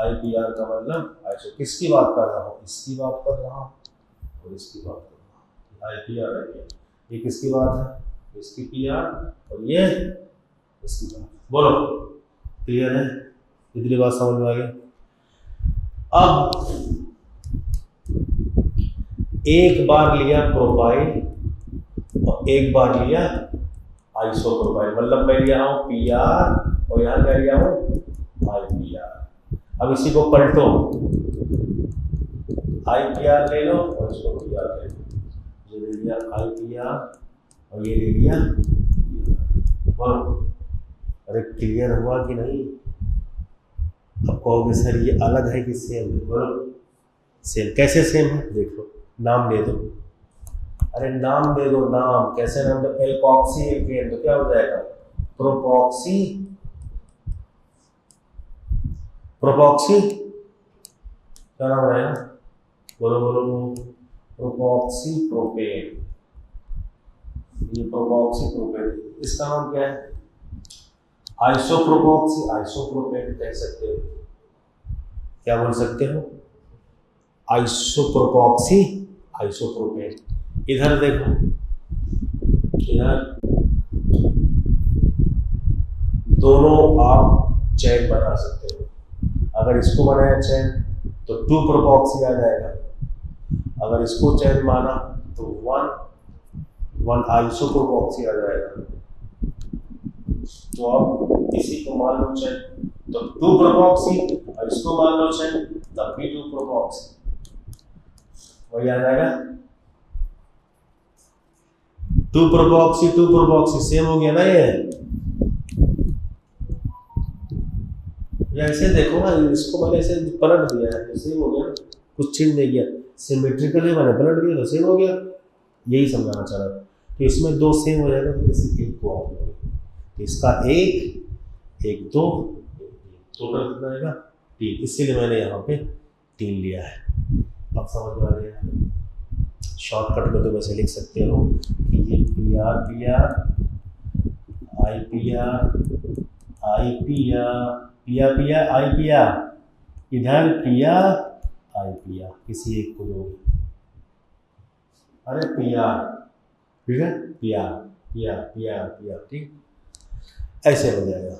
IPR का मतलब आइसो। किसकी बात कर रहा हूँ? इसकी बात कर रहा हूँ और इसकी बात कर रहा हूँ। IPR ये किसकी बात है? इसकी PR और ये इसकी बात। बोलो क्लियर है? इतनी बात समझ में आ गई? अब एक बार लिया प्रोपाइल और एक बार लिया आइसोप्रोपाइल, मतलब मैं लिया हूँ PR और यहाँ क्या लिया हूँ? IPR। अब इसी को पलटो, IPR ले लो और इसको PR ले लो। ये ले लिया IPR और ये ले लिया PR। बोलो अरे क्लियर हुआ कि नहीं? अब कहोगे सर ये अलग है कि सेम है? बोलो सेम। कैसे सेम है? देखो नाम दे दो। अरे नाम दे दो, नाम कैसे? नाम दो, एल्कोक्सी एल्केन, तो क्या हो जाएगा? प्रोपॉक्सी, प्रोपॉक्सी क्या नाम रहेगा? बोलो बोलो, प्रोपॉक्सी प्रोपेन। ये प्रोपॉक्सी प्रोपेन, इसका नाम क्या है? आइसोप्रोपॉक्सी आइसोप्रोपेन कह सकते हो। क्या बोल सकते हो? आइसोप्रोपॉक्सी आइसोप्रोपेन। इधर देखो, इधर दोनों आप चैन बना सकते हो। अगर इसको बनाया चैन तो 2 प्रोपॉक्सी आ जाएगा, अगर इसको चैन माना तो 1 आइसोप्रोपॉक्सी आ जाएगा। तो अब इसी को मान लो चैन तो 2 प्रोपॉक्सी और इसको मान लो चैन तब भी 2 प्रोपॉक्सी, वही आ जाएगा 2 प्रोपॉक्सी सेम हो गया ना ये। ऐसे देखो ना, इसको मैंने ऐसे पलट दिया है तो सेम हो गया, कुछ चेंज नहीं किया, सिमेट्रिकली मैंने पलट दिया तो सेम हो गया। यही समझाना चाह रहा था। तो इसमें 2 सेम हो जाएगा तो किसी एक को ऑफ होगा, तो इसका 1 2 टोटल कितना आएगा? 3। इसीलिए मैंने यहाँ पे 3 लिया है। अब समझ में आ गया? शॉर्टकट में तो वैसे लिख सकते हो कि ये PR IPR इधर PR किसी एक को लोगे। अरे PR, ठीक है? PR ठीक, ऐसे हो जाएगा।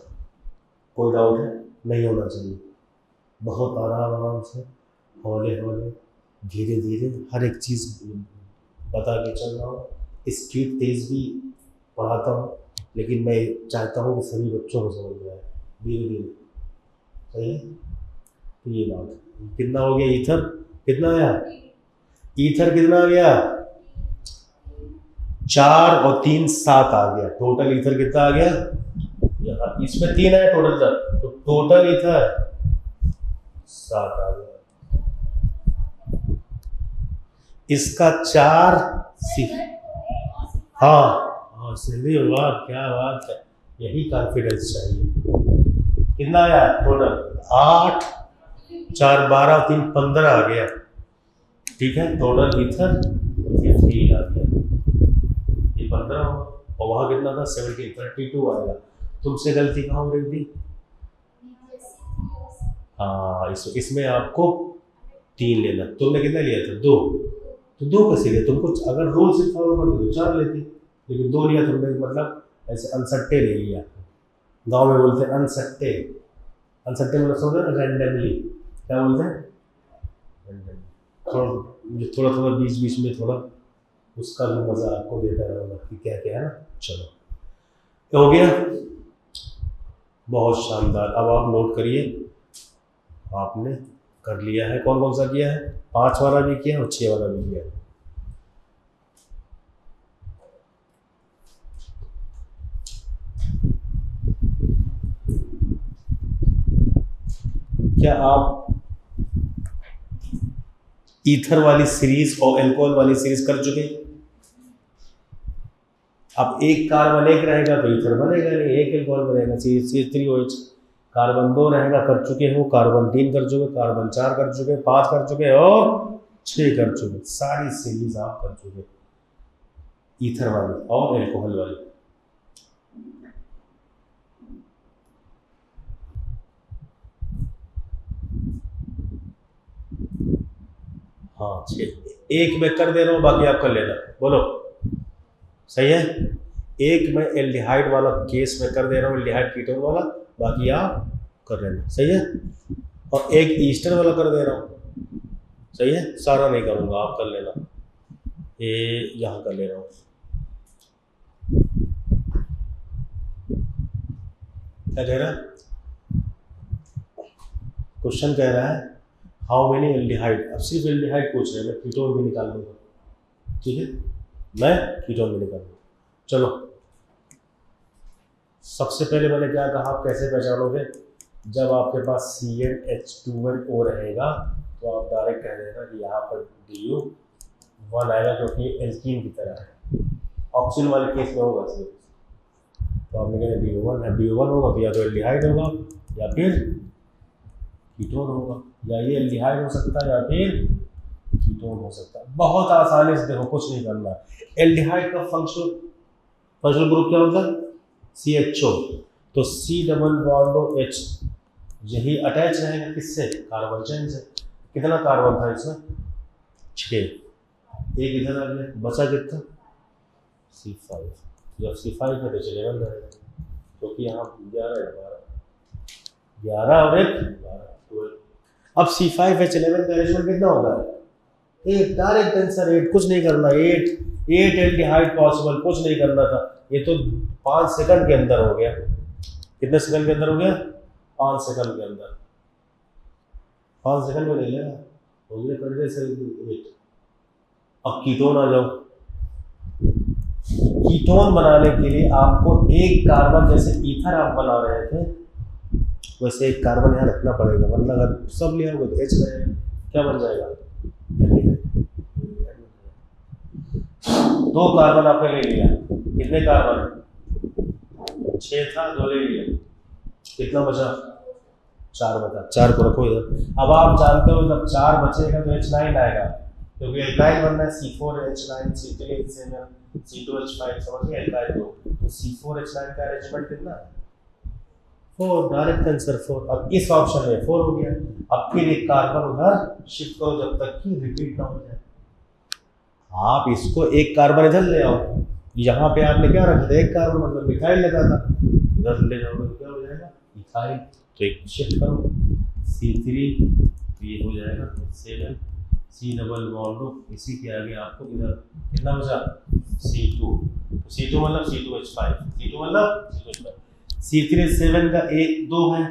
कोई डाउट है? नहीं होना चाहिए। बहुत आराम से, हौले हौले, धीरे धीरे हर एक चीज़ बता के चल रहा हूँ। स्पीड तेज़ भी पढ़ाता हूँ, लेकिन मैं चाहता हूँ कि सभी बच्चों को समझ में आए धीरे धीरे। सही है? तो ये बात है। कितना हो गया ईथर? कितना आया ईथर? कितना आ गया? 4 और 3 7 आ गया। टोटल ईथर कितना आ गया? यहाँ इसमें 3 है टोटल, तो टोटल ईथर 7 आ गया। इसका 4 हाँ सही, वाह क्या बात है, यही कॉन्फिडेंस चाहिए। कितना आया टोटल 8, 4 12, 3 15 आ गया। ठीक है, टोटल ईथर 15 आ गया, ये 15 होगा और वहाँ कितना था 17, 32 आएगा। तुमसे गलती कहाँ हो रही थी? हाँ, इसमें आपको 3 लेना, तुमने कितना लिया था 2, तो 2 कैसे लिया? तुमको अगर रूल से फॉलो करते तो 4 लेती, लेकिन 2 लिया तुमने, मतलब ऐसे अनसट्टे ले लिया। गांव में बोलते हैं अनसट्टे, अनसट्टे मतलब समझ रहे, रैंडमली। क्या बोलते हैं? रैंडमली। थोड़ा थोड़ा बीच बीच में थोड़ा उसका भी मजा आपको देता रहूँगा कि क्या क्या है ना। चलो, हो गया, बहुत शानदार। अब आप नोट करिए, आपने कर लिया है, कौन कौन सा किया है? 5 वाला भी किया और 6 वाला भी किया। क्या आप ईथर वाली सीरीज और अल्कोहल वाली सीरीज कर चुके? अब एक कार्बन एक रहेगा तो ईथर बनेगा नहीं, एक अल्कोहल बनेगा CH3OH। कार्बन 2 रहेगा, कर चुके हो। कार्बन 3 कर चुके, कार्बन 4 कर चुके, 5 कर चुके और 6 कर चुके। सारी सीरीज आप कर चुके, ईथर वाली और अल्कोहल वाली। हाँ, 6 एक मैं कर दे रहा हूँ, बाकी आप कर लेना। बोलो, सही है? एक मैं एल्डिहाइड वाला केस में कर दे रहा हूँ, एल्डिहाइड कीटोन वाला, बाकी आप कर लेना। सही है? और एक ईस्टर वाला कर दे रहा हूँ। सही है? सारा नहीं करूँगा, आप कर लेना। ये यहाँ कर ले रहा हूँ। क्या कह रहा है क्वेश्चन? कह रहा है हाउ मेनी एल्डिहाइड। अब सिर्फ एल्डिहाइड पूछ रहे हैं, मैं कीटोन भी निकाल लूँगा। ठीक है, मैं कीटोन भी निकाल लूँगा। चलो, सबसे पहले मैंने क्या कहा, आप कैसे पहचानोगे? जब आपके पास CnH2nO रहेगा तो आप डायरेक्ट कह देना कि यहाँ पर DU1 आएगा, क्योंकि एल्कीन की तरह है। ऑक्सीजन वाले केस में होगा सिर्फ, तो आपने कहा DU1 है, DU1 होगा तो या तो एल्डिहाइड होगा या फिर कीटोन होगा, या ये एल्डिहाइड हो सकता है या फिर कीटोन हो सकता है। बहुत आसानी से देखो, कुछ नहीं करना। एल्डिहाइड का फंक्शनल ग्रुप क्या होता है? CHO। तो C डबल बॉन्ड H, यही अटैच रहेगा किससे? कार्बन चेन से। कितना कार्बन था इसमें? 6, एक इधर आ गया, बचा कितना? C5। जब C5 है तो 11 रहेगा, क्योंकि यहाँ 11 और 1 12। अब C5H11 का अरेंजमेंट कितना होता है? 8, डायरेक्ट आंसर 8, कुछ नहीं करना। 8 एल्डिहाइड पॉसिबल, कुछ नहीं करना था। ये तो 5 सेकंड के अंदर हो गया। कितने सेकंड के अंदर हो गया? 5 सेकंड के अंदर। 5 सेकंड में नहीं लेगा, उंगली कर दे से 8। अब कीटोन आ जाओ। कीटोन बनाने के लिए आपको एक कार्बन, जैसे ईथर आप बना रहे थे वैसे एक कार्बन यहाँ रखना पड़ेगा, वरना अगर सब लिया होगा तो H रहेगा। क्या बन जाएगा? 2 कार्बन आपने ले लिया। कितने कार्बन है? 6 था, 2 ले लिया, कितना बचा? 4 बचा। 4 को रखो इधर। अब आप जानते हो जब 4 बचेगा तो H9 आएगा, क्योंकि एल्काइल बनना है। C4H9, C3H7, C2H5, समझ गए? एल्काइल 2, तो C4H9 का अरेंजमेंट कितना है? 4, डायरेक्ट आंसर 4। अब इस ऑप्शन में 4 हो गया। अब फिर एक कार्बन उधर शिफ्ट करो जब तक कि रिपीट ना हो जाए। आप इसको एक कार्बन इधर ले आओ, यहाँ पे आपने क्या रखा था? एक कार्बन, मतलब मिथाइल लगा था। इधर ले जाओगे तो क्या हो जाएगा? मिथाइल। तो एक शिफ्ट करो C3, तो ये हो जाएगा 7, C डबल बॉन्ड, इसी के आगे आपको इधर कितना बचा? C2। तो C2 मतलब C2H5, C2 मतलब C2H5। C3H7 का 1 2 है,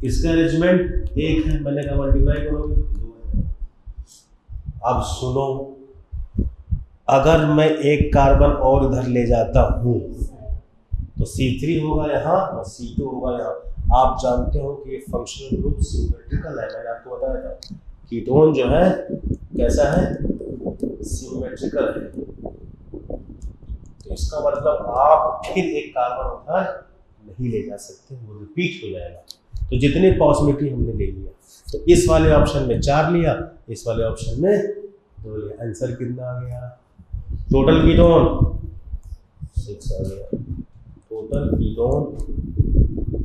इसका अरेंजमेंट 1 है, मैंने कहा मल्टीप्लाई करोगे 2 है। अब सुनो, अगर मैं एक कार्बन और इधर ले जाता हूँ तो C3 होगा यहाँ और C2 होगा यहाँ। आप जानते हो कि ये फंक्शनल ग्रुप सिमेट्रिकल है, मैंने आपको बताया था। कीटोन जो है कैसा है? सिमेट्रिकल है। तो इसका मतलब आप फिर एक कार्बन उधर नहीं ले जा सकते, वो रिपीट हो जाएगा। तो तो जितनी पॉसिबिलिटी हमने ले लिया, तो इस वाले ऑप्शन में 4 लिया, इस वाले ऑप्शन में 2 लिया। आंसर कितना आ गया? टोटल कीटोन 6 आ गया, टोटल कीटोन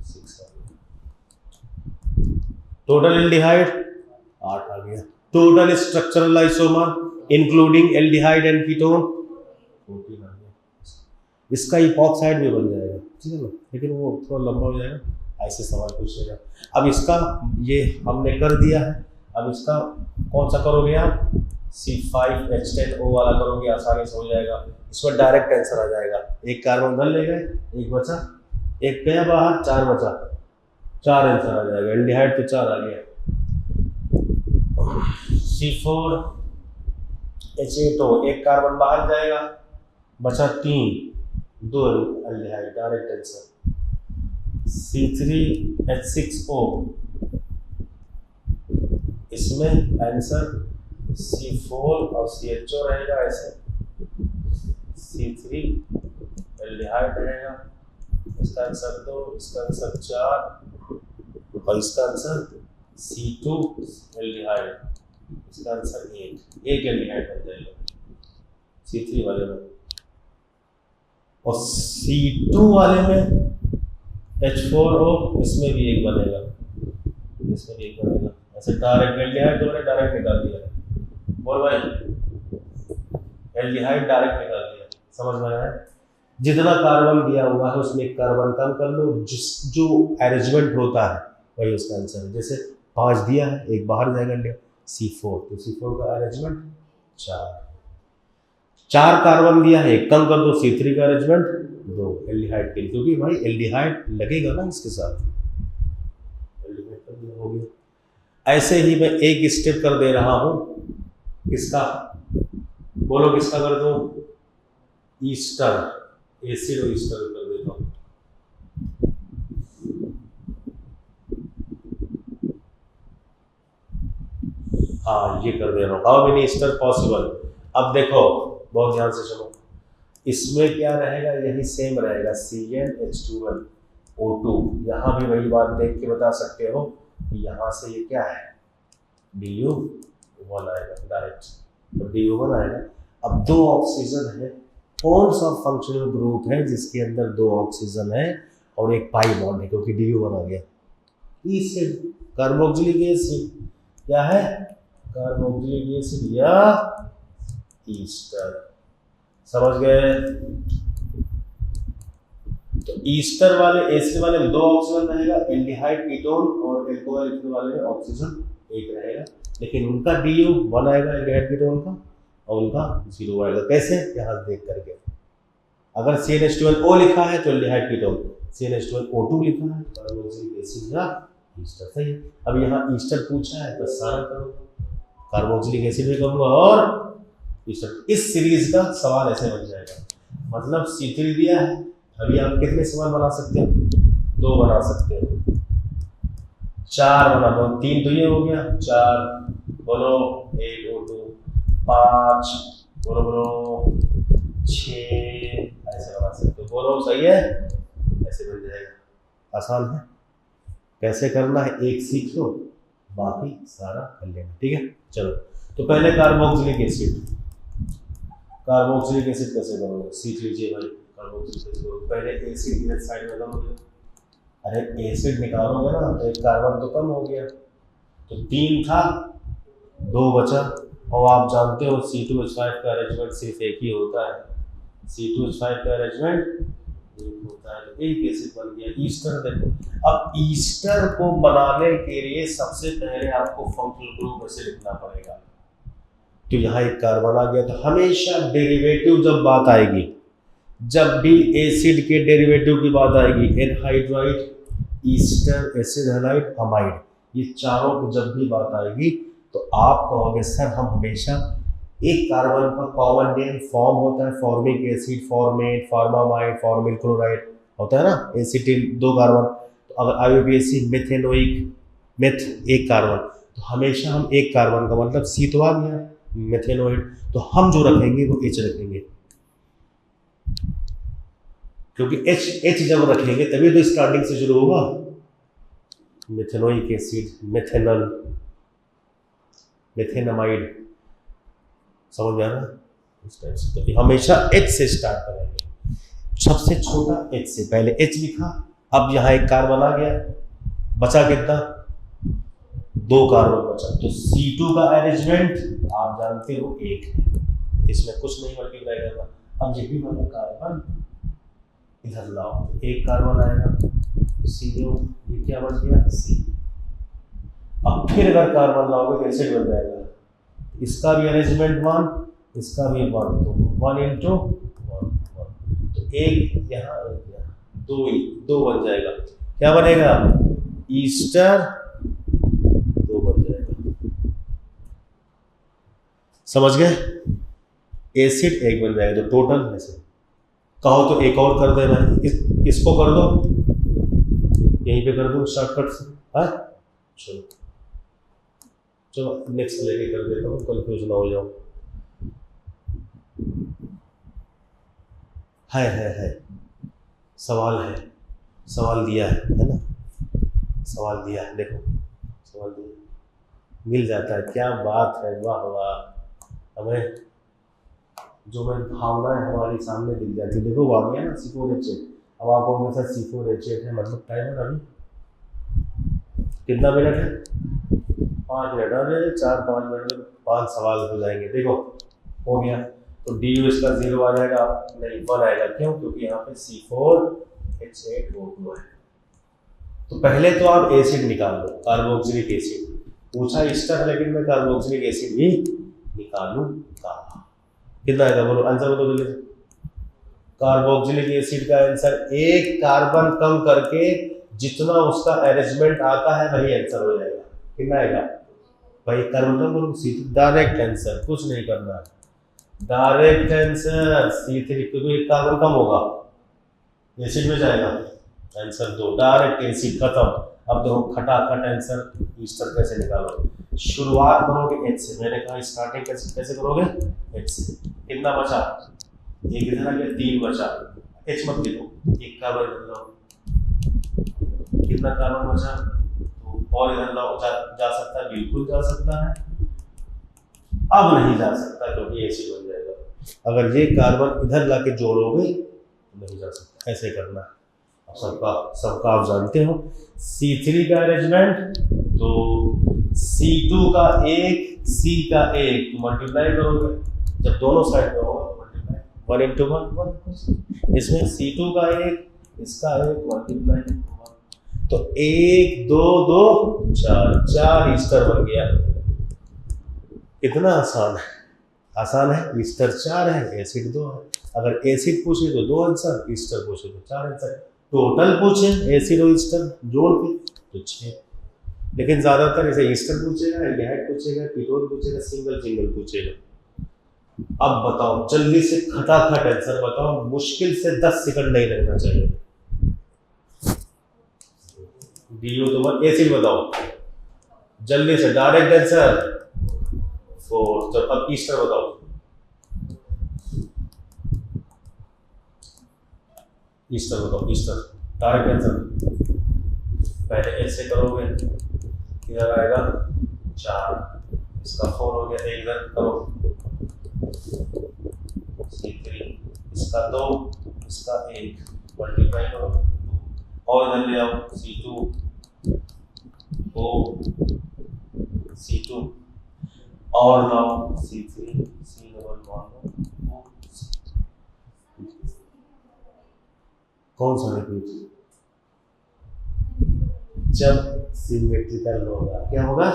6 आ गया। टोटल एल्डिहाइड 8 आ गया। Total structural isomer including aldehyde and ketone 14 आ गया। इसका इपॉक्साइड भी बन जाएगा, ठीक है ना, लेकिन वो थोड़ा लंबा हो जाएगा, ऐसे सवाल पूछेगा। अब इसका ये हमने कर दिया है, अब इसका कौन सा करोगे आप? C5H10O वाला करोगे, आसानी से हो जाएगा। इसमें डायरेक्ट आंसर आ जाएगा। एक कार्बन धन ले गए, एक बचा, एक गया बाहर, 4 बचा, 4 आंसर आ जाएगा। एल्डिहाइड तो 4 आ गया। C4H8O, एक कार्बन बाहर जाएगा, बचा 3, 2 एल्डिहाइड, डायरेक्ट आंसर। C3H6O, इसमें आंसर C4 और CHO रहेगा, ऐसे C3 एल्डिहाइड रहेगा, इसका आंसर 2, इसका आंसर 4 और इसका आंसर C2 एल्डिहाइड, इसका आंसर 1 एल्डिहाइड बन जाएगा C3 वाले में। और C2 वाले में H4O, इसमें भी 1 बनेगा, इसमें भी 1 बनेगा। ऐसे डायरेक्ट एल्डिहाइड जो है डायरेक्ट निकाल दिया, बोल भाई, एल्डिहाइड डायरेक्ट निकाल दिया, समझ में आया? जितना कार्बन दिया हुआ है उसमें एक कार्बन कम कर लो, जो अरेंजमेंट होता है वही उसका आंसर है। जैसे 5 दिया है, एक बाहर जाएगा C4, तो C4 का अरेंजमेंट 4 कार्बन दिया है, एक कम कर दो, C3 का अरेंजमेंट 2 एल्डिहाइड के लिए, क्योंकि भाई एल्डिहाइड लगेगा ना इसके साथ, एल्डिहाइड कर दिया, हो गया। ऐसे ही मैं एक स्टेप कर दे रहा हूं, किसका बोलो, किसका कर दो? ईस्टर, एसिड और ईस्टर कर देता हूं। हाँ, ये कर दे रहा हूं। How many Easter possible? अब देखो, बहुत ध्यान से सुनो, इसमें क्या रहेगा? यही सेम रहेगा, CnH2O2। यहाँ भी वही बात देख के बता सकते हो कि यहाँ से ये क्या है, Du1 आएगा डायरेक्ट, तो Du1 आएगा। अब 2 ऑक्सीजन है, कौन सा फंक्शनल ग्रुप है जिसके अंदर 2 ऑक्सीजन है और एक पाई बॉन्ड है? क्योंकि Du1 आ गया, एसिड, कार्बोक्सिलिक एसिड, क्या है? कार्बोक्सिलिक एसिड या ईस्टर, समझ गए? तो ईस्टर वाले, एसिड वाले में 2 ऑक्सीजन रहेगा, एल्डिहाइड कीटोन और एल्कोहल एथिल वाले में ऑक्सीजन 1 रहेगा, लेकिन उनका Du1 आएगा एल्डिहाइड कीटोन का, और उनका 0 आएगा। कैसे? यहाँ देख करके, अगर CnH2O लिखा है तो एल्डिहाइड कीटोन, CnH2O2 लिखा है तो कार्बोक्सिलिक एसिड या ईस्टर, सही है। अब यहाँ ईस्टर पूछा है तो सारा करो, कार्बोक्सिलिक एसिड भी करूँगा और ईस्टर। इस सीरीज का सवाल ऐसे बन जाएगा, मतलब C3 दिया है, अभी आप कितने सवाल बना सकते हो? 2 बना सकते हो, 4 बना दो, 3 तो ये हो गया, 4 बोलो, 8 O2, 5 बोलो बोलो, 6 ऐसे बना सकते हो, बोलो, सही है? ऐसे बन जाएगा, आसान है। कैसे करना है एक सीख लो, बाकी सारा कर लेना, ठीक है? चलो, तो पहले कार्बोक्सिलिक एसिड, कार्बोक्सिलिक एसिड कैसे करोगे? सीख लीजिए भाई, कार्बोक्सिलिक एसिड पहले एसिड इधर साइड में करोगे। अरे एसिड निकालोगे ना तो एक कार्बन तो कम हो गया, तो 3 था, 2 बचा, और आप जानते हो C2H5 का अरेंजमेंट सिर्फ एक ही होता है, C2H5 का अरेंजमेंट एक होता है, तो एक एसिड बन गया ईस्टर। देखो, अब ईस्टर को बनाने के लिए सबसे पहले आपको फंक्शनल ग्रुप ऐसे लिखना पड़ेगा। तो यहाँ एक कार्बन आ गया, तो हमेशा डेरिवेटिव जब बात आएगी, जब भी एसिड के डेरिवेटिव की बात आएगी, anhydride, Easter, acid halide, amide, ये चारों की जब भी बात आएगी तो आप कहोगे सर हम हमेशा एक कार्बन का कॉमन नेम फॉर्म होता है, formic acid, format, formamide, formal chloride होता है ना, एसिटिल 2 कार्बन। तो अगर IUPAC मेथेनोइक, मेथ 1 कार्बन, तो हमेशा हम एक कार्बन का मतलब C तो आ गया, मेथेनोइड, तो हम जो रखेंगे वो H रखेंगे, क्योंकि H जब रखेंगे तभी तो स्टार्टिंग से शुरू होगा। मिथेनोइक एसिड, मिथेनॉल, मिथेनामाइड, समझ में आ रहा है? इस टाइप से तो हमेशा H से स्टार्ट करेंगे, सबसे छोटा H से, पहले H लिखा, अब यहाँ एक कार्बन आ गया, बचा कितना, 2 कार्बन बचा, तो C2 का अरेंजमेंट आप जानते हो 1 है, इसमें कुछ नहीं मल्टीप्लाई करना। अब यही वाला कार्बन इधर लाओ, तो 1 कार्बन आएगा, CO, ये क्या बन गया, C। अब फिर अगर कार्बन लाओगे तो एसिड बन जाएगा, इसका भी अरेंजमेंट 1, इसका भी 1, तो 1 into 1, तो 1 यहाँ, 1 यहाँ, 2 बन जाएगा, क्या बनेगा, ईस्टर 2 बन जाएगा। समझ गए? एसिड 1 बन जाएगा, तो टोटल में से कहो तो एक और कर देना, इसको कर दो, यहीं पे कर दो शॉर्टकट से। हाँ चलो चलो नेक्स्ट लेके कर देता हूँ, कंफ्यूज ना हो जाओ। है सवाल दिया है ना, सवाल दिया है, देखो सवाल दिया, मिल जाता है, क्या बात है, वाह वाह, हमें जो मैं भावनाएं हमारी सामने दिख जाती है। देखो वो आ गया ना C4H8, अब आप लोगों के साथ C4H8 है, मतलब टाइम है अभी कितना मिनट है, 5 मिनट, अरे 4-5 मिनट में 5 सवाल हो जाएंगे। देखो हो गया, तो DU इसका 0 आ जाएगा, नहीं 1 आएगा, क्यों, क्योंकि यहाँ पे C4H8O2 है। तो पहले तो आप एसिड निकाल लो, कार्बोक्सिलिक एसिड, पूछा ईस्टर, लेकिन मैं कार्बोक्सिलिक एसिड भी निकालूंगा। कितना आएगा बोलो, आंसर बोलो जल्दी। कार्बोक्सिलिक एसिड का आंसर, 1 कार्बन कम करके जितना उसका अरेंजमेंट आता है वही आंसर हो जाएगा। कितना आएगा भाई, कार्बन कम करो, डायरेक्ट आंसर, कुछ नहीं करना, डायरेक्ट आंसर C3, क्योंकि 1 कार्बन कम होगा एसिड में जाएगा, आंसर 2, डायरेक्ट एसिड खत्म। अब देखो खटाखट आंसर ईस्टर कैसे निकालो, शुरुआत करोगे H से, मैंने कहा स्टार्टिंग कैसे करोगे, H से। कितना बचा, 1 इधर आ गया, 3 बचा, H मत लिखो, 1 कार्बन इधर लाओ, कितना कार्बन बचा, तो और इधर लाओ, जा सकता है, बिल्कुल जा सकता है, अब नहीं जा सकता क्योंकि एसिड बन जाएगा। अगर ये कार्बन इधर लाके जोड़ोगे तो नहीं जा सकता, ऐसे करना है। सबका आप जानते हो, C3 का अरेंजमेंट, तो C2 का 1, C का 1, तो मल्टीप्लाई करोगे, जब दोनों साइड में होगा मल्टीप्लाई, 1 into 1, इसमें C2 का 1, इसका 1, मल्टीप्लाई 1, तो 1 2 2 4 ईस्टर बन गया। कितना आसान है, आसान है, ईस्टर 4 है, एसिड 2 है। अगर एसिड पूछे तो 2 आंसर, ईस्टर पूछे तो 4 आंसर, टोटल पूछे एसिड और ईस्टर जोड़ के तो 6। लेकिन ज्यादातर ऐसे ईस्टर पूछेगा, एल्डिहाइड पूछेगा, कीटोन पूछेगा, सिंगल पूछेगा। अब बताओ जल्दी से खटाखट आंसर बताओ, मुश्किल से 10 सेकंड नहीं लगना चाहिए। DU तो 1, एसिड बताओ जल्दी से, डायरेक्ट आंसर 4। तो अब ईस्टर बताओ, ईस्टर बताओ, ईस्टर डायरेक्ट आंसर, पहले H से करोगे, इधर आएगा 4, इसका 4 हो गया, एक इधर करो, C3, इसका 2, इसका 1, मल्टीप्लाई करो, और इधर ले आओ C2 O, C2 और लाओ C3, C डबल बॉन्ड, कौन सा रिपीट, जब सिमेट्रिकल होगा, क्या होगा,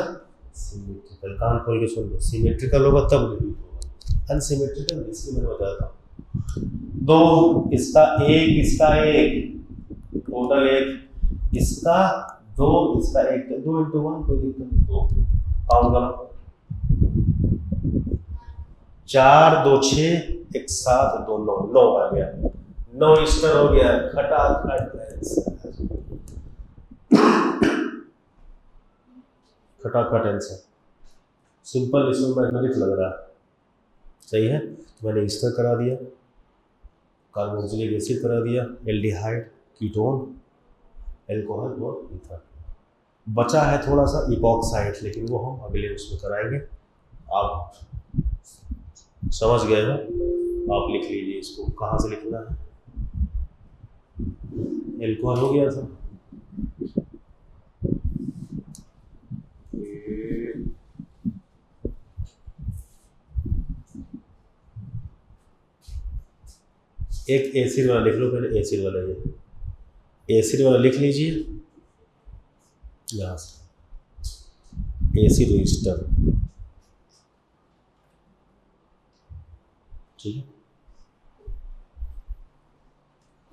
सिमेट्रिकल, कान खोल के सुन लो, सिमेट्रिकल होगा तब रिपीट होगा, अनसिमेट्रिकल इसलिए मैंने बताया था। 2, इसका 1, इसका 1, टोटल 1, इसका 2, इसका 1, 2 into 1, कोई दिक्कत नहीं, 2 काउंट करो, 4 2 6, 1 7 2 9, 9 आ गया, 9 ईस्टर हो गया, खटाखट आंसर, सिंपल, इसमें मैथमेटिक्स लग रहा है, सही है। मैंने ईस्टर करा दिया, कार्बोक्सिलिक एसिड करा दिया, एल्डिहाइड, कीटोन, एल्कोहल और ईथर। बचा है थोड़ा सा इपॉक्साइड, लेकिन वो हम अगले उसमें कराएंगे। आप समझ गए हो, आप लिख लीजिए इसको। कहाँ से लिखना है? एल्कोहल हो गया था, एक एसिड वाला लिख लो पहले, एसिड वाला, ये एसिड वाला लिख लीजिए यहाँ से, एसिड ईस्टर, ठीक है।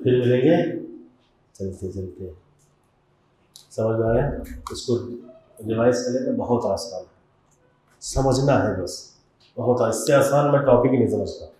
फिर मिलेंगे चलते चलते। समझ में आया? इसको रिवाइज करें तो बहुत आसान है, समझना है बस, बहुत इससे आसान मैं टॉपिक ही नहीं समझता।